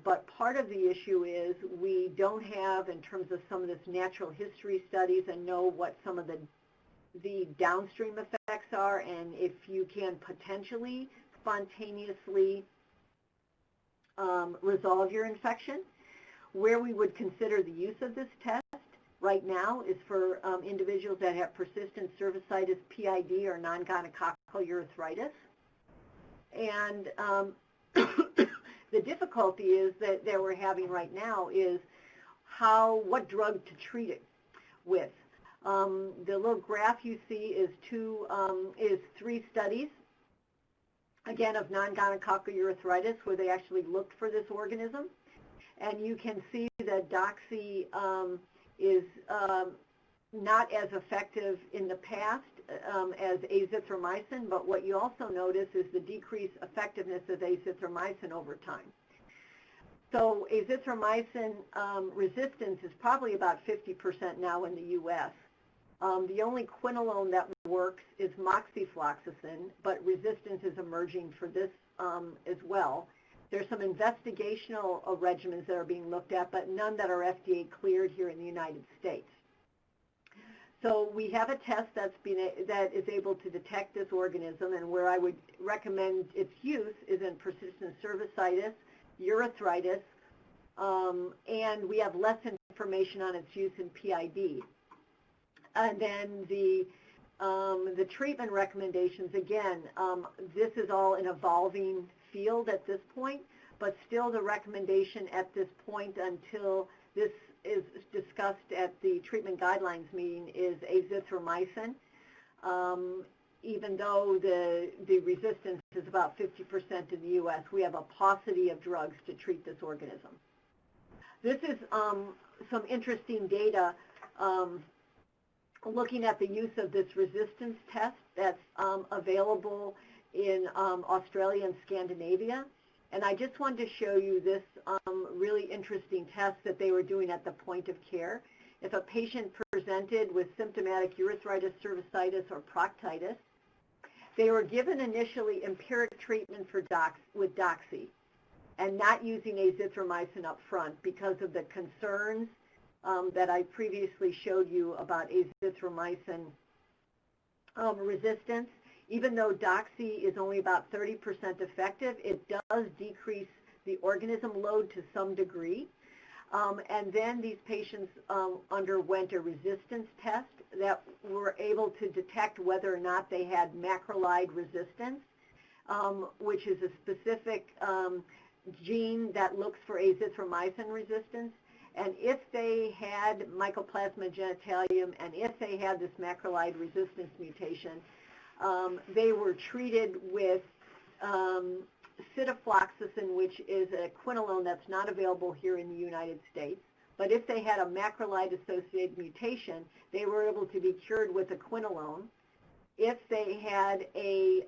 But part of the issue is we don't have, in terms of some of this natural history studies, and know what some of the downstream effects are, and if you can potentially spontaneously resolve your infection. Where we would consider the use of this test right now is for individuals that have persistent cervicitis, PID, or non-gonococcal urethritis. And the difficulty is that we're having right now is what drug to treat it with. The little graph you see is 3 studies, again, of non-gonococcal urethritis, where they actually looked for this organism. And you can see that doxy is not as effective in the past as azithromycin, but what you also notice is the decreased effectiveness of azithromycin over time. So azithromycin resistance is probably about 50% now in the U.S. The only quinolone that works is moxifloxacin, but resistance is emerging for this as well. There's some investigational regimens that are being looked at, but none that are FDA cleared here in the United States. So we have a test that is able to detect this organism, and where I would recommend its use is in persistent cervicitis, urethritis, and we have less information on its use in PID. And then the treatment recommendations, again, this is all an evolving field at this point, but still the recommendation at this point until this is discussed at the treatment guidelines meeting is azithromycin, even though the resistance is about 50% in the U.S. We have a paucity of drugs to treat this organism. This is some interesting data looking at the use of this resistance test that's available in Australia and Scandinavia. And I just wanted to show you this really interesting test that they were doing at the point of care. If a patient presented with symptomatic urethritis, cervicitis, or proctitis, they were given initially empiric treatment with doxy and not using azithromycin up front because of the concerns that I previously showed you about azithromycin resistance. Even though doxy is only about 30% effective, it does decrease the organism load to some degree. And then these patients underwent a resistance test that were able to detect whether or not they had macrolide resistance, which is a specific gene that looks for azithromycin resistance. And if they had Mycoplasma genitalium and if they had this macrolide resistance mutation, they were treated with citalfloxacin, which is a quinolone that's not available here in the United States. But if they had a macrolide-associated mutation, they were able to be cured with a quinolone. If they had a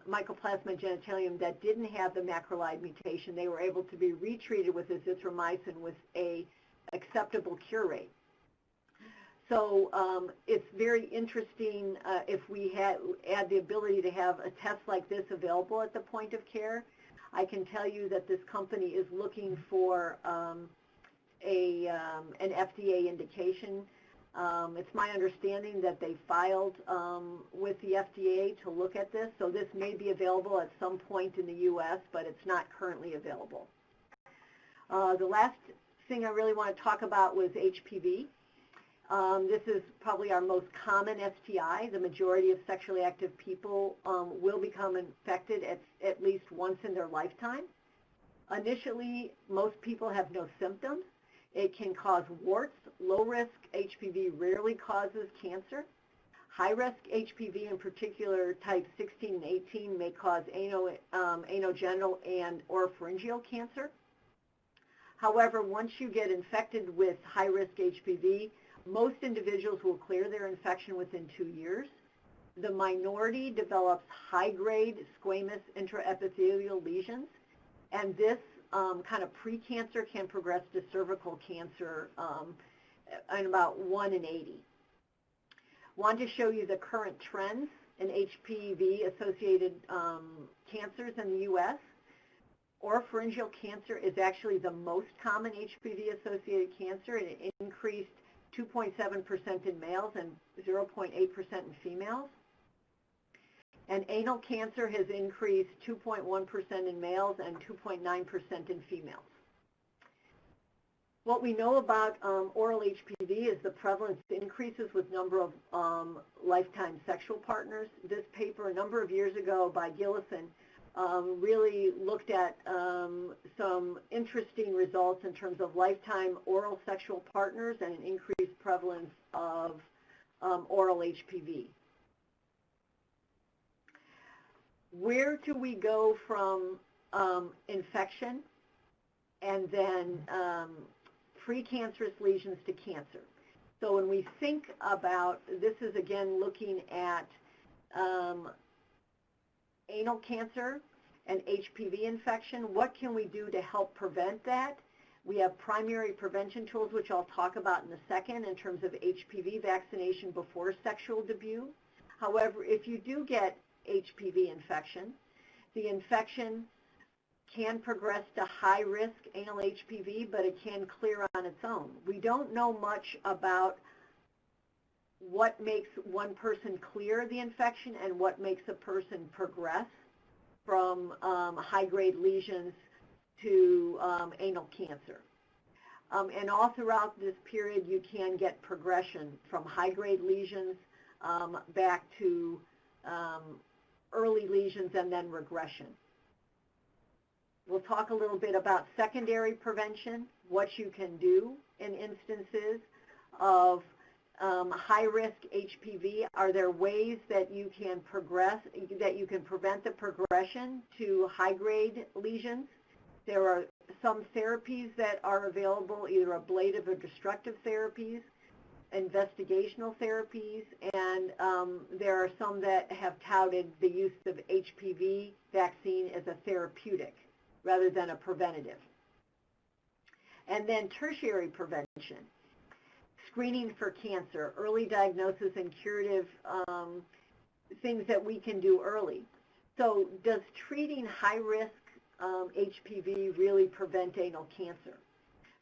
Mycoplasma genitalium that didn't have the macrolide mutation, they were able to be retreated with azithromycin with a acceptable cure rate. So it's very interesting if we had the ability to have a test like this available at the point of care. I can tell you that this company is looking for an FDA indication. It's my understanding that they filed with the FDA to look at this, so this may be available at some point in the U.S., but it's not currently available. The last thing I really want to talk about was HPV. This is probably our most common STI. The majority of sexually active people will become infected at least once in their lifetime. Initially, most people have no symptoms. It can cause warts. Low-risk HPV rarely causes cancer. High-risk HPV, in particular type 16 and 18, may cause anogenital and oropharyngeal cancer. However, once you get infected with high-risk HPV, most individuals will clear their infection within 2 years. The minority develops high-grade squamous intraepithelial lesions, and this kind of pre-cancer can progress to cervical cancer in about 1 in 80. Want to show you the current trends in HPV-associated cancers in the U.S. Oropharyngeal cancer is actually the most common HPV-associated cancer, and it increased 2.7% in males and 0.8% in females. And anal cancer has increased 2.1% in males and 2.9% in females. What we know about oral HPV is the prevalence increases with number of lifetime sexual partners. This paper a number of years ago by Gillison really looked at some interesting results in terms of lifetime oral sexual partners and an increased prevalence of oral HPV. Where do we go from infection and then precancerous lesions to cancer? So when we think about, this is again looking at anal cancer and HPV infection, what can we do to help prevent that? We have primary prevention tools, which I'll talk about in a second, in terms of HPV vaccination before sexual debut. However, if you do get HPV infection, the infection can progress to high-risk anal HPV, but it can clear on its own. We don't know much about what makes one person clear the infection and what makes a person progress from high-grade lesions to anal cancer. And all throughout this period, you can get progression from high-grade lesions back to early lesions and then regression. We'll talk a little bit about secondary prevention, what you can do in instances of high-risk HPV. Are there ways that you can prevent the progression to high-grade lesions? There are some therapies that are available, either ablative or destructive therapies, investigational therapies, and there are some that have touted the use of HPV vaccine as a therapeutic rather than a preventative. And then tertiary prevention, screening for cancer, early diagnosis and curative things that we can do early. So does treating high-risk HPV really prevent anal cancer?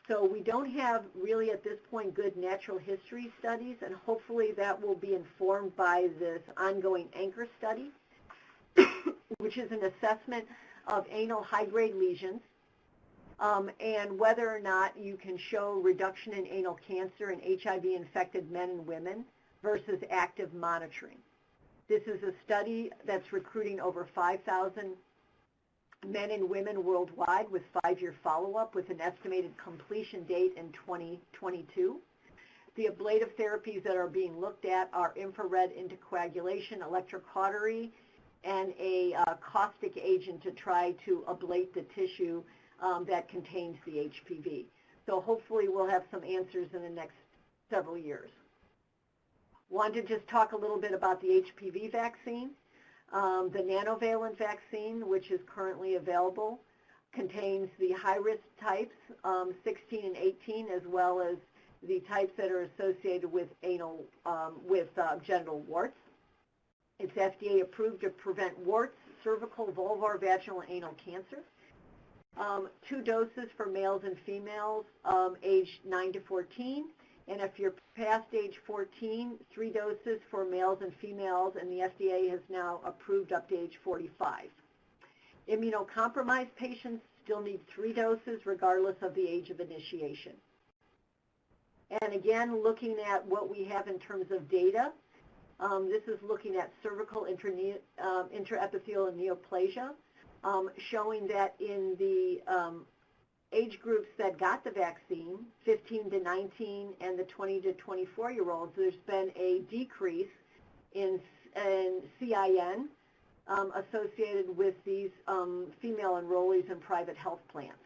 So we don't have really at this point good natural history studies, and hopefully that will be informed by this ongoing anchor study, which is an assessment of anal high-grade lesions and whether or not you can show reduction in anal cancer in HIV-infected men and women versus active monitoring. This is a study that's recruiting over 5,000 men and women worldwide with 5-year follow-up with an estimated completion date in 2022. The ablative therapies that are being looked at are infrared anticoagulation, electrocautery, and a caustic agent to try to ablate the tissue that contains the HPV. So hopefully we'll have some answers in the next several years. Wanted to just talk a little bit about the HPV vaccine. The nanovalent vaccine, which is currently available, contains the high-risk types, 16 and 18, as well as the types that are associated with anal, genital warts. It's FDA approved to prevent warts, cervical, vulvar, vaginal, and anal cancer. 2 doses for males and females aged 9 to 14. And if you're past age 14, 3 doses for males and females, and the FDA has now approved up to age 45. Immunocompromised patients still need 3 doses regardless of the age of initiation. And again, looking at what we have in terms of data, this is looking at cervical intraepithelial neoplasia, showing that in the age groups that got the vaccine, 15 to 19 and the 20 to 24-year-olds, there's been a decrease in CIN associated with these female enrollees in private health plans.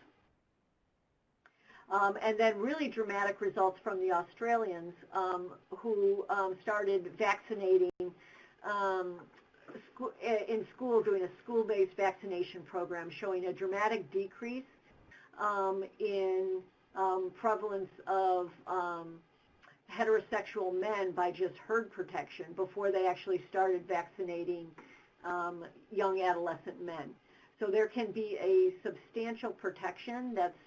And then really dramatic results from the Australians who started vaccinating in school, doing a school-based vaccination program, showing a dramatic decrease in prevalence of heterosexual men by just herd protection before they actually started vaccinating young adolescent men. So there can be a substantial protection that's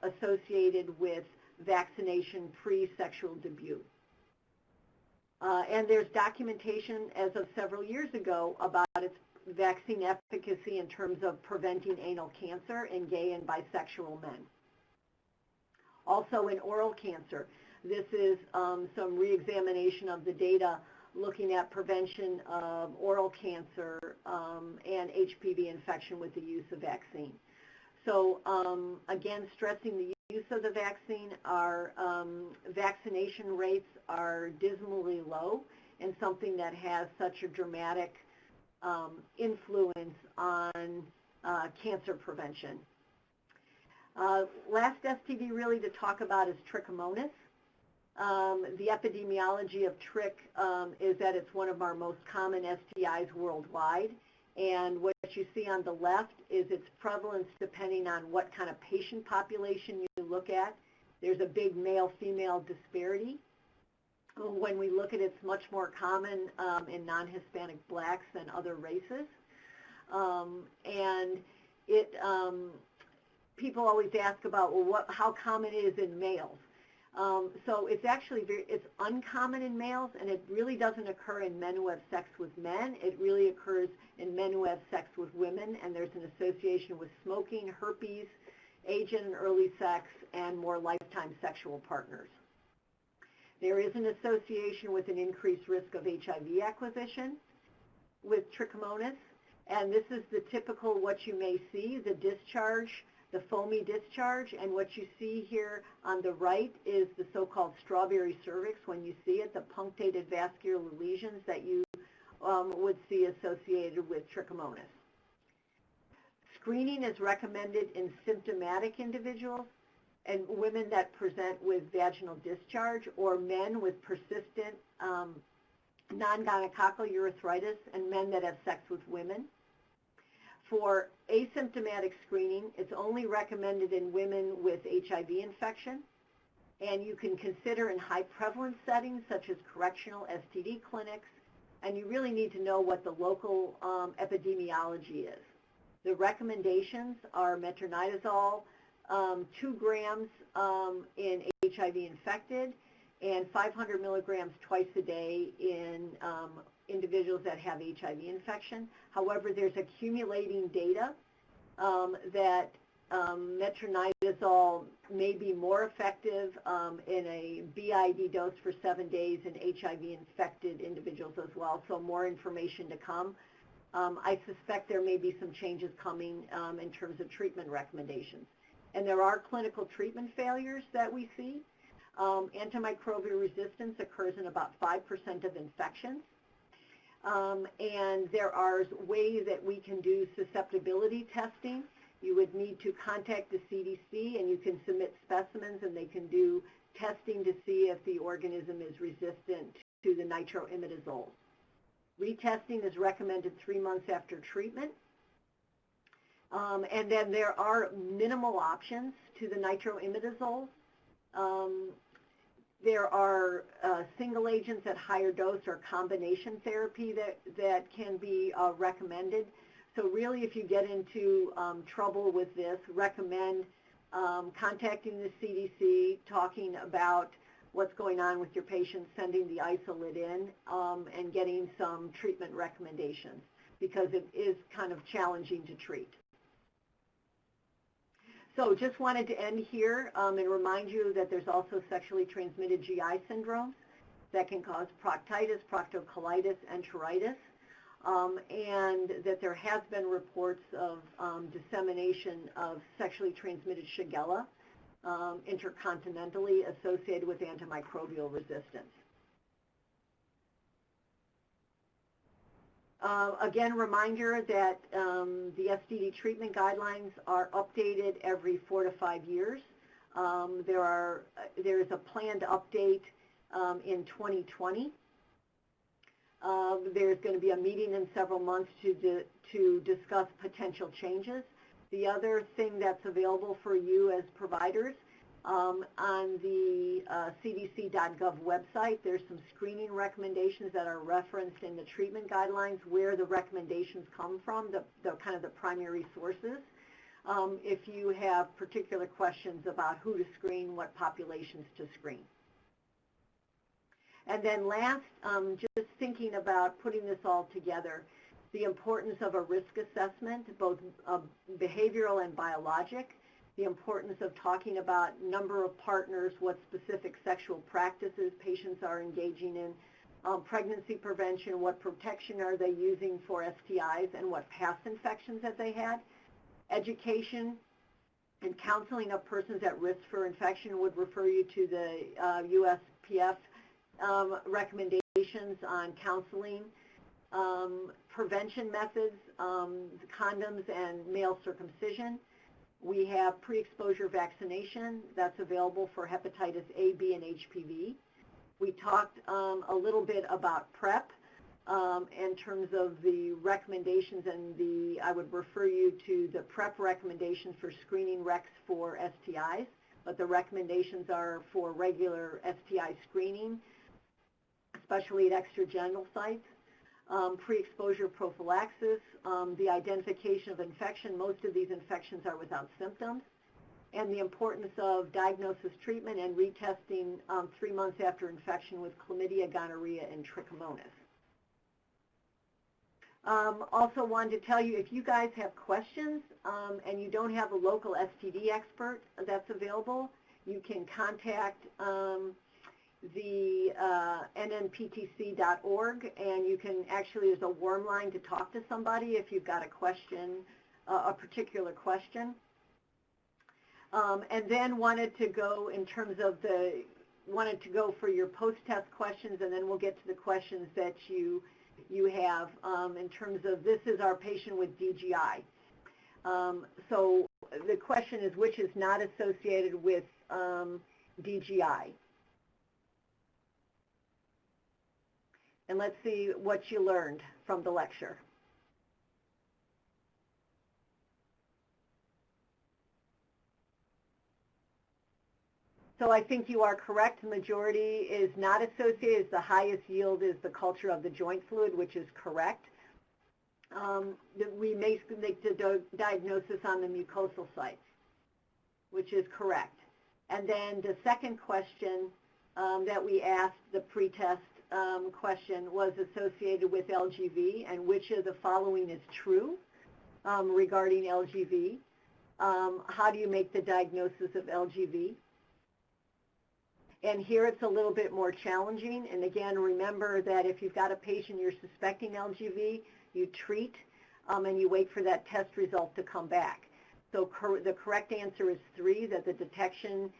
associated with vaccination pre-sexual debut. And there's documentation as of several years ago about its vaccine efficacy in terms of preventing anal cancer in gay and bisexual men. Also in oral cancer, this is some re-examination of the data looking at prevention of oral cancer and HPV infection with the use of vaccine. So again, stressing the use of the vaccine, our vaccination rates are dismally low and something that has such a dramatic influence on cancer prevention. Last STD really to talk about is Trichomonas. The epidemiology of Trich is that it's one of our most common STIs worldwide. And what you see on the left is its prevalence depending on what kind of patient population you look at. There's a big male-female disparity. When we look at it, it's much more common in non-Hispanic blacks than other races. And it, people always ask about, well, how common it is in males. So it's actually it's uncommon in males, and it really doesn't occur in men who have sex with men. It really occurs in men who have sex with women, and there's an association with smoking, herpes, age in early sex, and more lifetime sexual partners. There is an association with an increased risk of HIV acquisition with Trichomonas, and this is the typical what you may see, the discharge, the foamy discharge, and what you see here on the right is the so-called strawberry cervix. When you see it, the punctated vascular lesions that you would see associated with Trichomonas. Screening is recommended in symptomatic individuals and women that present with vaginal discharge, or men with persistent non-gonococcal urethritis, and men that have sex with women. For asymptomatic screening, it's only recommended in women with HIV infection, and you can consider in high prevalence settings such as correctional STD clinics, and you really need to know what the local epidemiology is. The recommendations are metronidazole, 2 grams in HIV infected, and 500 milligrams twice a day in individuals that have HIV infection. However, there's accumulating data that metronidazole may be more effective in a BID dose for 7 days in HIV-infected individuals as well, so more information to come. I suspect there may be some changes coming in terms of treatment recommendations. And there are clinical treatment failures that we see. Antimicrobial resistance occurs in about 5% of infections. And there are ways that we can do susceptibility testing. You would need to contact the CDC, and you can submit specimens, and they can do testing to see if the organism is resistant to the nitroimidazole. Retesting is recommended 3 months after treatment. And then there are minimal options to the nitroimidazole. There are single agents at higher dose or combination therapy that can be recommended. So really, if you get into trouble with this, recommend contacting the CDC, talking about what's going on with your patient, sending the isolate in, and getting some treatment recommendations, because it is kind of challenging to treat. So just wanted to end here and remind you that there's also sexually transmitted GI syndromes that can cause proctitis, proctocolitis, enteritis, and that there has been reports of dissemination of sexually transmitted Shigella intercontinentally associated with antimicrobial resistance. Again, reminder that the STD treatment guidelines are updated every 4 to 5 years. There is a planned update in 2020. There's going to be a meeting in several months to discuss potential changes. The other thing that's available for you as providers, on the cdc.gov website, there's some screening recommendations that are referenced in the treatment guidelines, where the recommendations come from, the kind of the primary sources. If you have particular questions about who to screen, what populations to screen. And then last, just thinking about putting this all together, the importance of a risk assessment, both behavioral and biologic, the importance of talking about number of partners, what specific sexual practices patients are engaging in, pregnancy prevention, what protection are they using for STIs, and what past infections that they had. Education and counseling of persons at risk for infection would refer you to the USPF recommendations on counseling. Prevention methods, condoms and male circumcision. We have pre-exposure vaccination that's available for hepatitis A, B, and HPV. We talked a little bit about PrEP in terms of the recommendations, and I would refer you to the PrEP recommendations for screening recs for STIs, but the recommendations are for regular STI screening, especially at extragenital sites. Pre-exposure prophylaxis, the identification of infection. Most of these infections are without symptoms, and the importance of diagnosis, treatment, and retesting 3 months after infection with chlamydia, gonorrhea, and trichomonas. Also wanted to tell you, if you guys have questions and you don't have a local STD expert that's available, you can contact the nnptc.org, and you can actually, there's a warm line to talk to somebody if you've got a question, a particular question. And then wanted to go for your post-test questions, and then we'll get to the questions that you have in terms of, this is our patient with DGI. So the question is, which is not associated with DGI? And let's see what you learned from the lecture. So I think you are correct. The majority is not associated. The highest yield is the culture of the joint fluid, which is correct. We may make the diagnosis on the mucosal sites, which is correct. And then the second question that we asked, the pretest question, was associated with LGV, and which of the following is true regarding LGV? How do you make the diagnosis of LGV? And here it's a little bit more challenging. And again, remember that if you've got a patient you're suspecting LGV, you treat and you wait for that test result to come back. So the correct answer is 3, that the detection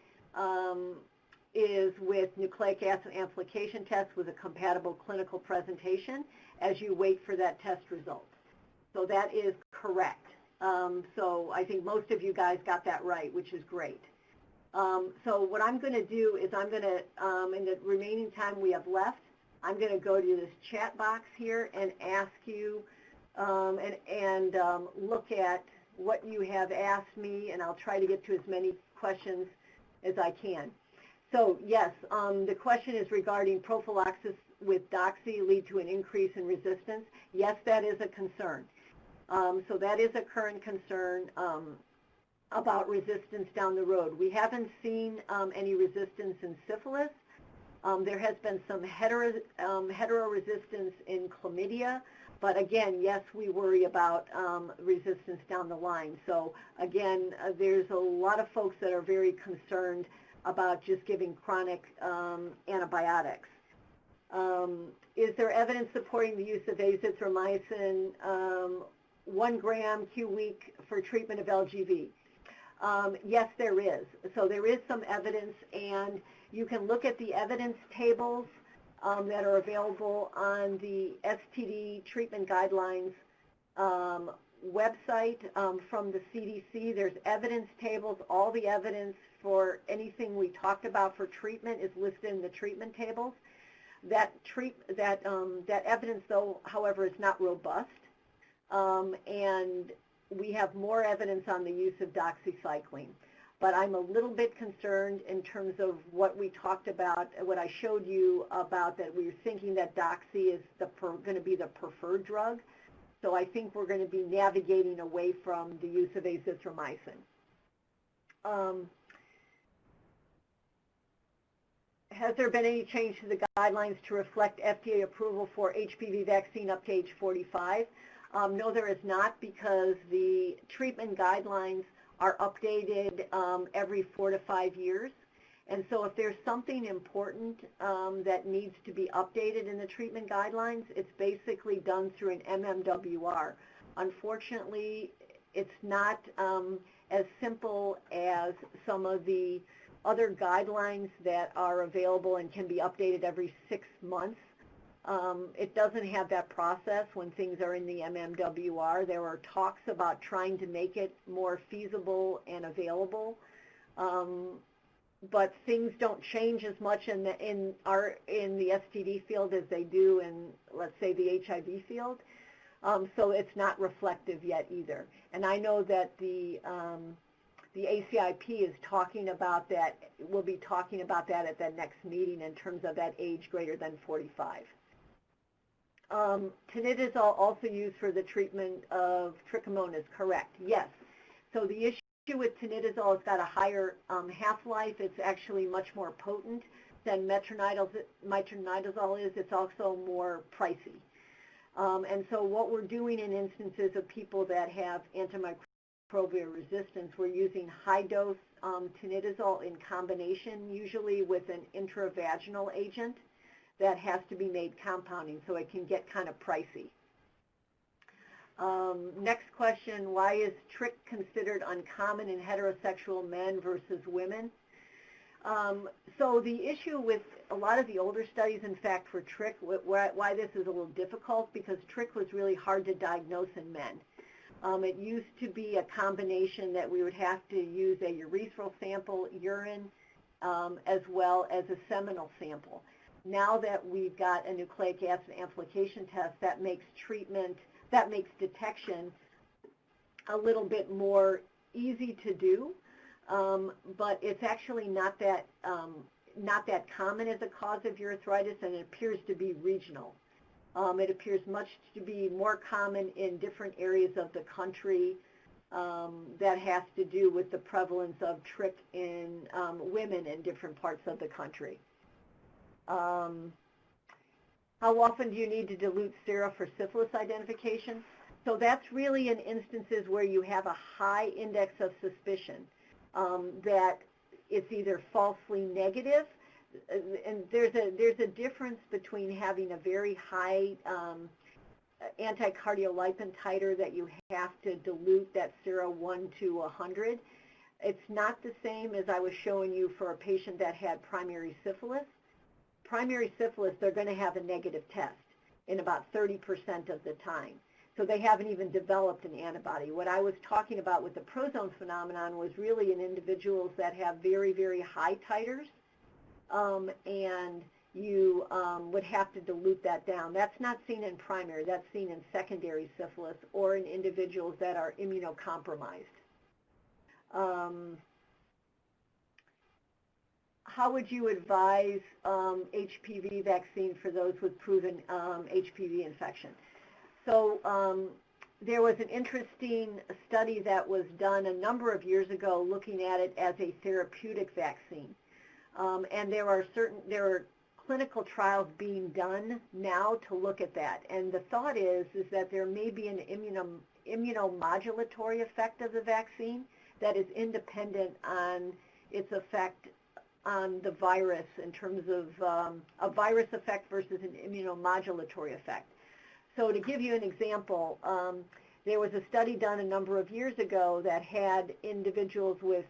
is with nucleic acid amplification test with a compatible clinical presentation as you wait for that test result. So that is correct. So I think most of you guys got that right, which is great. So what I'm going to do is I'm going to, in the remaining time we have left, I'm going to go to this chat box here and ask you and look at what you have asked me, and I'll try to get to as many questions as I can. So yes, the question is regarding prophylaxis with doxy lead to an increase in resistance. Yes, that is a concern. So that is a current concern about resistance down the road. We haven't seen any resistance in syphilis. There has been some heteroresistance in chlamydia, but again, yes, we worry about resistance down the line. So again, there's a lot of folks that are very concerned about just giving chronic antibiotics. Is there evidence supporting the use of azithromycin 1 gram q week for treatment of LGV? Yes, there is. So there is some evidence, and you can look at the evidence tables that are available on the STD treatment guidelines website from the CDC. There's evidence tables. All the evidence for anything we talked about for treatment is listed in the treatment tables. That evidence, though, however, is not robust, and we have more evidence on the use of doxycycline. But I'm a little bit concerned in terms of what we talked about, what I showed you about, that we were thinking that doxy is going to be the preferred drug. So I think we're going to be navigating away from the use of azithromycin. Has there been any change to the guidelines to reflect FDA approval for HPV vaccine up to age 45? No, there is not, because the treatment guidelines are updated every 4 to 5 years. And so if there's something important that needs to be updated in the treatment guidelines, it's basically done through an MMWR. Unfortunately, it's not as simple as some of the other guidelines that are available and can be updated every 6 months. It doesn't have that process when things are in the MMWR. There are talks about trying to make it more feasible and available, but things don't change as much in the STD field as they do in, let's say, the HIV field. So it's not reflective yet either. And I know that the ACIP is talking about that. We'll be talking about that at that next meeting in terms of that age greater than 45. Tinidazole also used for the treatment of trichomonas, correct? Yes. So the issue with tinidazole, it's got a higher half-life. It's actually much more potent than metronidazole is. It's also more pricey. And so what we're doing in instances of people that have antimicrobial resistance, we're using high-dose tinidazole in combination, usually with an intravaginal agent that has to be made compounding, so it can get kind of pricey. Next question, why is trick considered uncommon in heterosexual men versus women? So the issue with a lot of the older studies, in fact, for trick, why this is a little difficult, because trick was really hard to diagnose in men. It used to be a combination that we would have to use a urethral sample, urine, as well as a seminal sample. Now that we've got a nucleic acid amplification test, that makes detection a little bit more easy to do, but it's actually not that common as a cause of urethritis, and it appears to be regional. It appears much to be more common in different areas of the country. That has to do with the prevalence of trich in women in different parts of the country. How often do you need to dilute sera for syphilis identification? So that's really in instances where you have a high index of suspicion, that it's either falsely negative, and there's a difference between having a very high anticardiolipin titer that you have to dilute that sera 1 to 100. It's not the same as I was showing you for a patient that had primary syphilis. Primary syphilis, they're going to have a negative test in about 30% of the time. So they haven't even developed an antibody. What I was talking about with the prozone phenomenon was really in individuals that have very, very high titers, and you would have to dilute that down. That's not seen in primary. That's seen in secondary syphilis or in individuals that are immunocompromised. How would you advise HPV vaccine for those with proven HPV infection? So there was an interesting study that was done a number of years ago looking at it as a therapeutic vaccine. And there are clinical trials being done now to look at that. And the thought is that there may be an immunomodulatory effect of the vaccine that is independent on its effect on the virus in terms of a virus effect versus an immunomodulatory effect. So to give you an example, there was a study done a number of years ago that had individuals with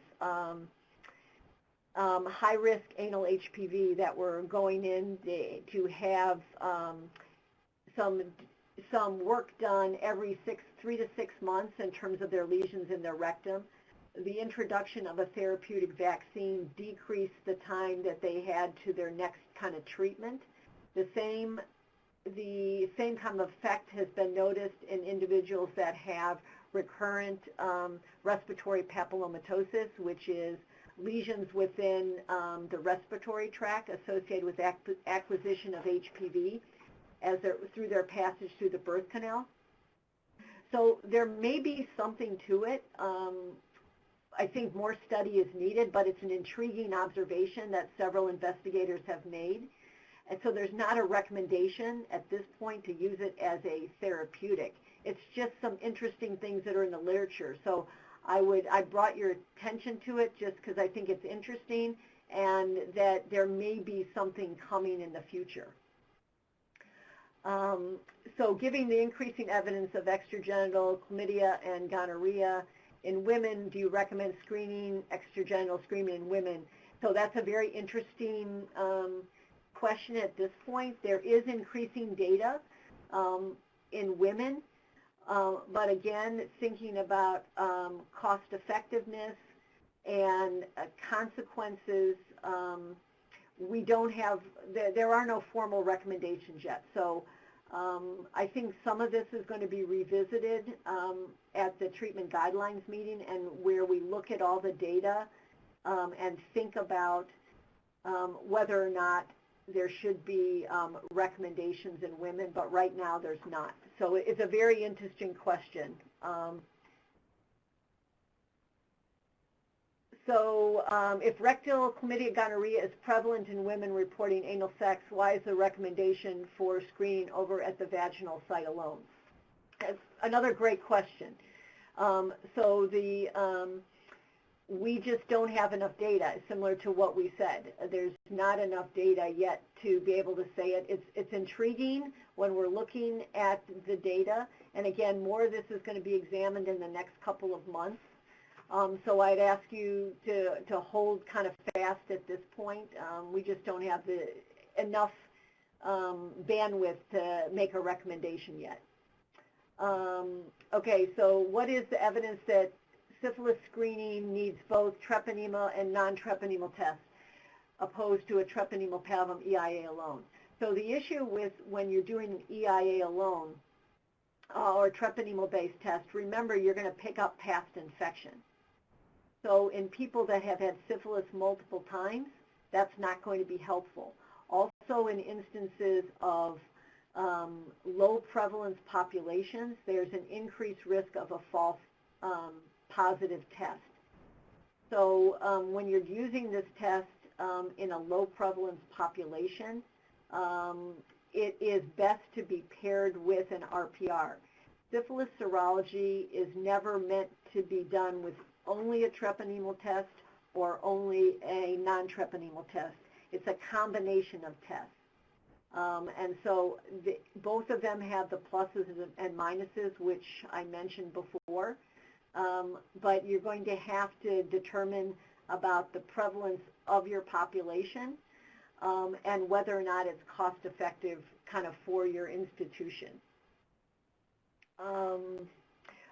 high-risk anal HPV that were going in to have some work done every 3 to 6 months in terms of their lesions in their rectum. The introduction of a therapeutic vaccine decreased the time that they had to their next kind of treatment. The same kind of effect has been noticed in individuals that have recurrent respiratory papillomatosis, which is lesions within the respiratory tract associated with acquisition of HPV through their passage through the birth canal. So there may be something to it. I think more study is needed, but it's an intriguing observation that several investigators have made. And so there's not a recommendation at this point to use it as a therapeutic. It's just some interesting things that are in the literature. So I brought your attention to it just because I think it's interesting and that there may be something coming in the future. So given the increasing evidence of extragenital chlamydia and gonorrhea in women, do you recommend screening, extragenital screening in women? So that's a very interesting question at this point. There is increasing data in women, but again, thinking about cost effectiveness and consequences, we don't have, there are no formal recommendations yet. So I think some of this is going to be revisited at the treatment guidelines meeting, and where we look at all the data and think about whether or not there should be recommendations in women, but right now there's not. So it's a very interesting question. If rectal chlamydia gonorrhea is prevalent in women reporting anal sex, why is the recommendation for screening over at the vaginal site alone? That's another great question. We just don't have enough data, similar to what we said. There's not enough data yet to be able to say it. It's intriguing when we're looking at the data, and again, more of this is going to be examined in the next couple of months. So I'd ask you to hold kind of fast at this point. We just don't have enough bandwidth to make a recommendation yet. Okay, so what is the evidence that syphilis screening needs both treponema and non-treponema tests opposed to a treponema palvum EIA alone? So the issue with when you're doing an EIA alone or treponema-based test, remember you're going to pick up past infection. So in people that have had syphilis multiple times, that's not going to be helpful. Also in instances of low prevalence populations, there's an increased risk of a false positive test. So when you're using this test in a low prevalence population, it is best to be paired with an RPR. Syphilis serology is never meant to be done with only a treponemal test or only a non-treponemal test. It's a combination of tests. And so both of them have the pluses and minuses, which I mentioned before. But you're going to have to determine about the prevalence of your population and whether or not it's cost effective kind of for your institution.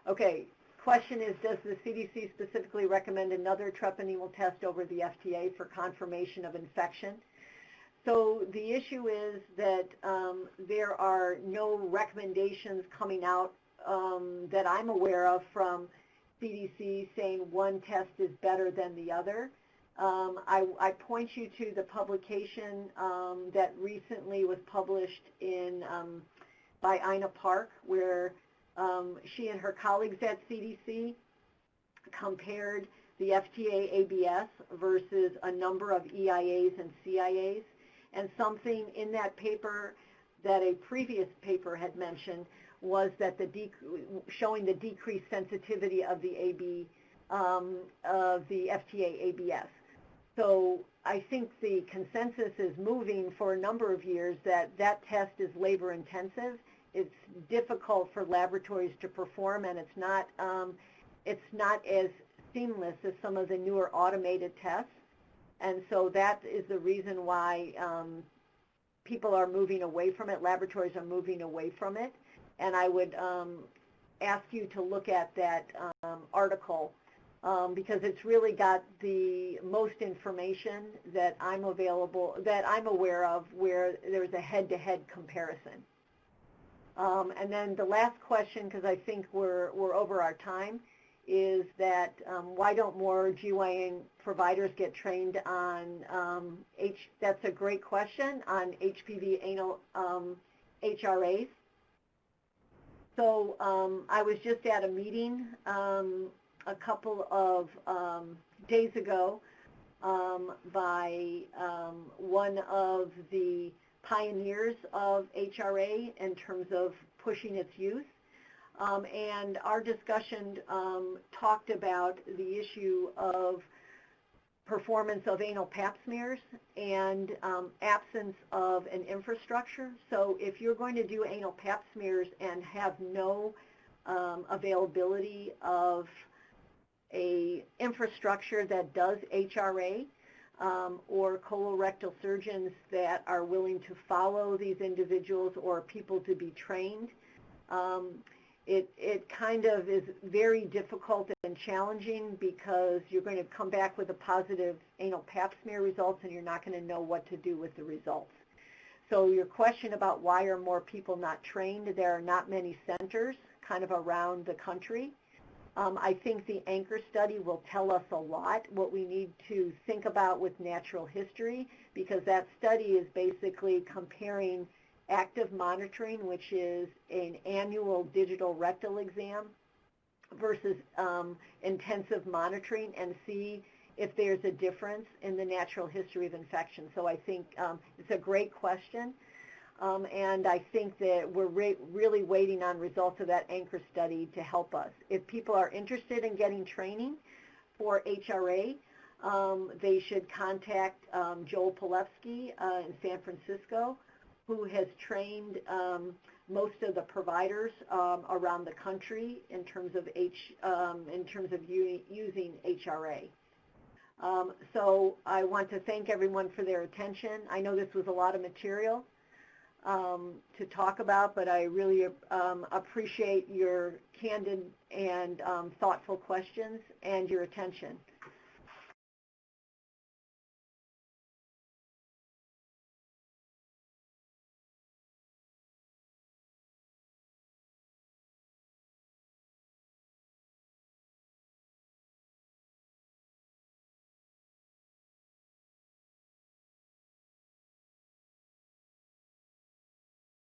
Okay, question is, does the CDC specifically recommend another treponemal test over the FDA for confirmation of infection? So the issue is that there are no recommendations coming out that I'm aware of from CDC saying one test is better than the other. I point you to the publication that recently was published by Ina Park, where she and her colleagues at CDC compared the FTA ABS versus a number of EIAs and CIAs. And something in that paper that a previous paper had mentioned was that showing the decreased sensitivity of the FTA ABS. So I think the consensus is moving for a number of years that test is labor intensive. It's difficult for laboratories to perform, and it's not as seamless as some of the newer automated tests. And so that is the reason why people are moving away from it, laboratories are moving away from it. And I would ask you to look at that article because it's really got the most information that I'm aware of where there's a head-to-head comparison. And then the last question, because I think we're over our time, is that why don't more GYN providers get trained on that's a great question, on HPV anal HRAs. So I was just at a meeting a couple of days ago by one of the pioneers of HRA in terms of pushing its use. And our discussion talked about the issue of performance of anal pap smears and absence of an infrastructure. So if you're going to do anal pap smears and have no availability of a infrastructure that does HRA or colorectal surgeons that are willing to follow these individuals or people to be trained, it kind of is very difficult and challenging because you're going to come back with a positive anal pap smear results and you're not going to know what to do with the results. So your question about why are more people not trained, there are not many centers kind of around the country. I think the anchor study will tell us a lot what we need to think about with natural history, because that study is basically comparing active monitoring, which is an annual digital rectal exam, versus intensive monitoring, and see if there's a difference in the natural history of infection. So I think it's a great question, and I think that we're really waiting on results of that anchor study to help us. If people are interested in getting training for HRA, they should contact Joel Pilevsky in San Francisco, who has trained most of the providers around the country in terms of using HRA. So I want to thank everyone for their attention. I know this was a lot of material, to talk about, but I really appreciate your candid and thoughtful questions and your attention.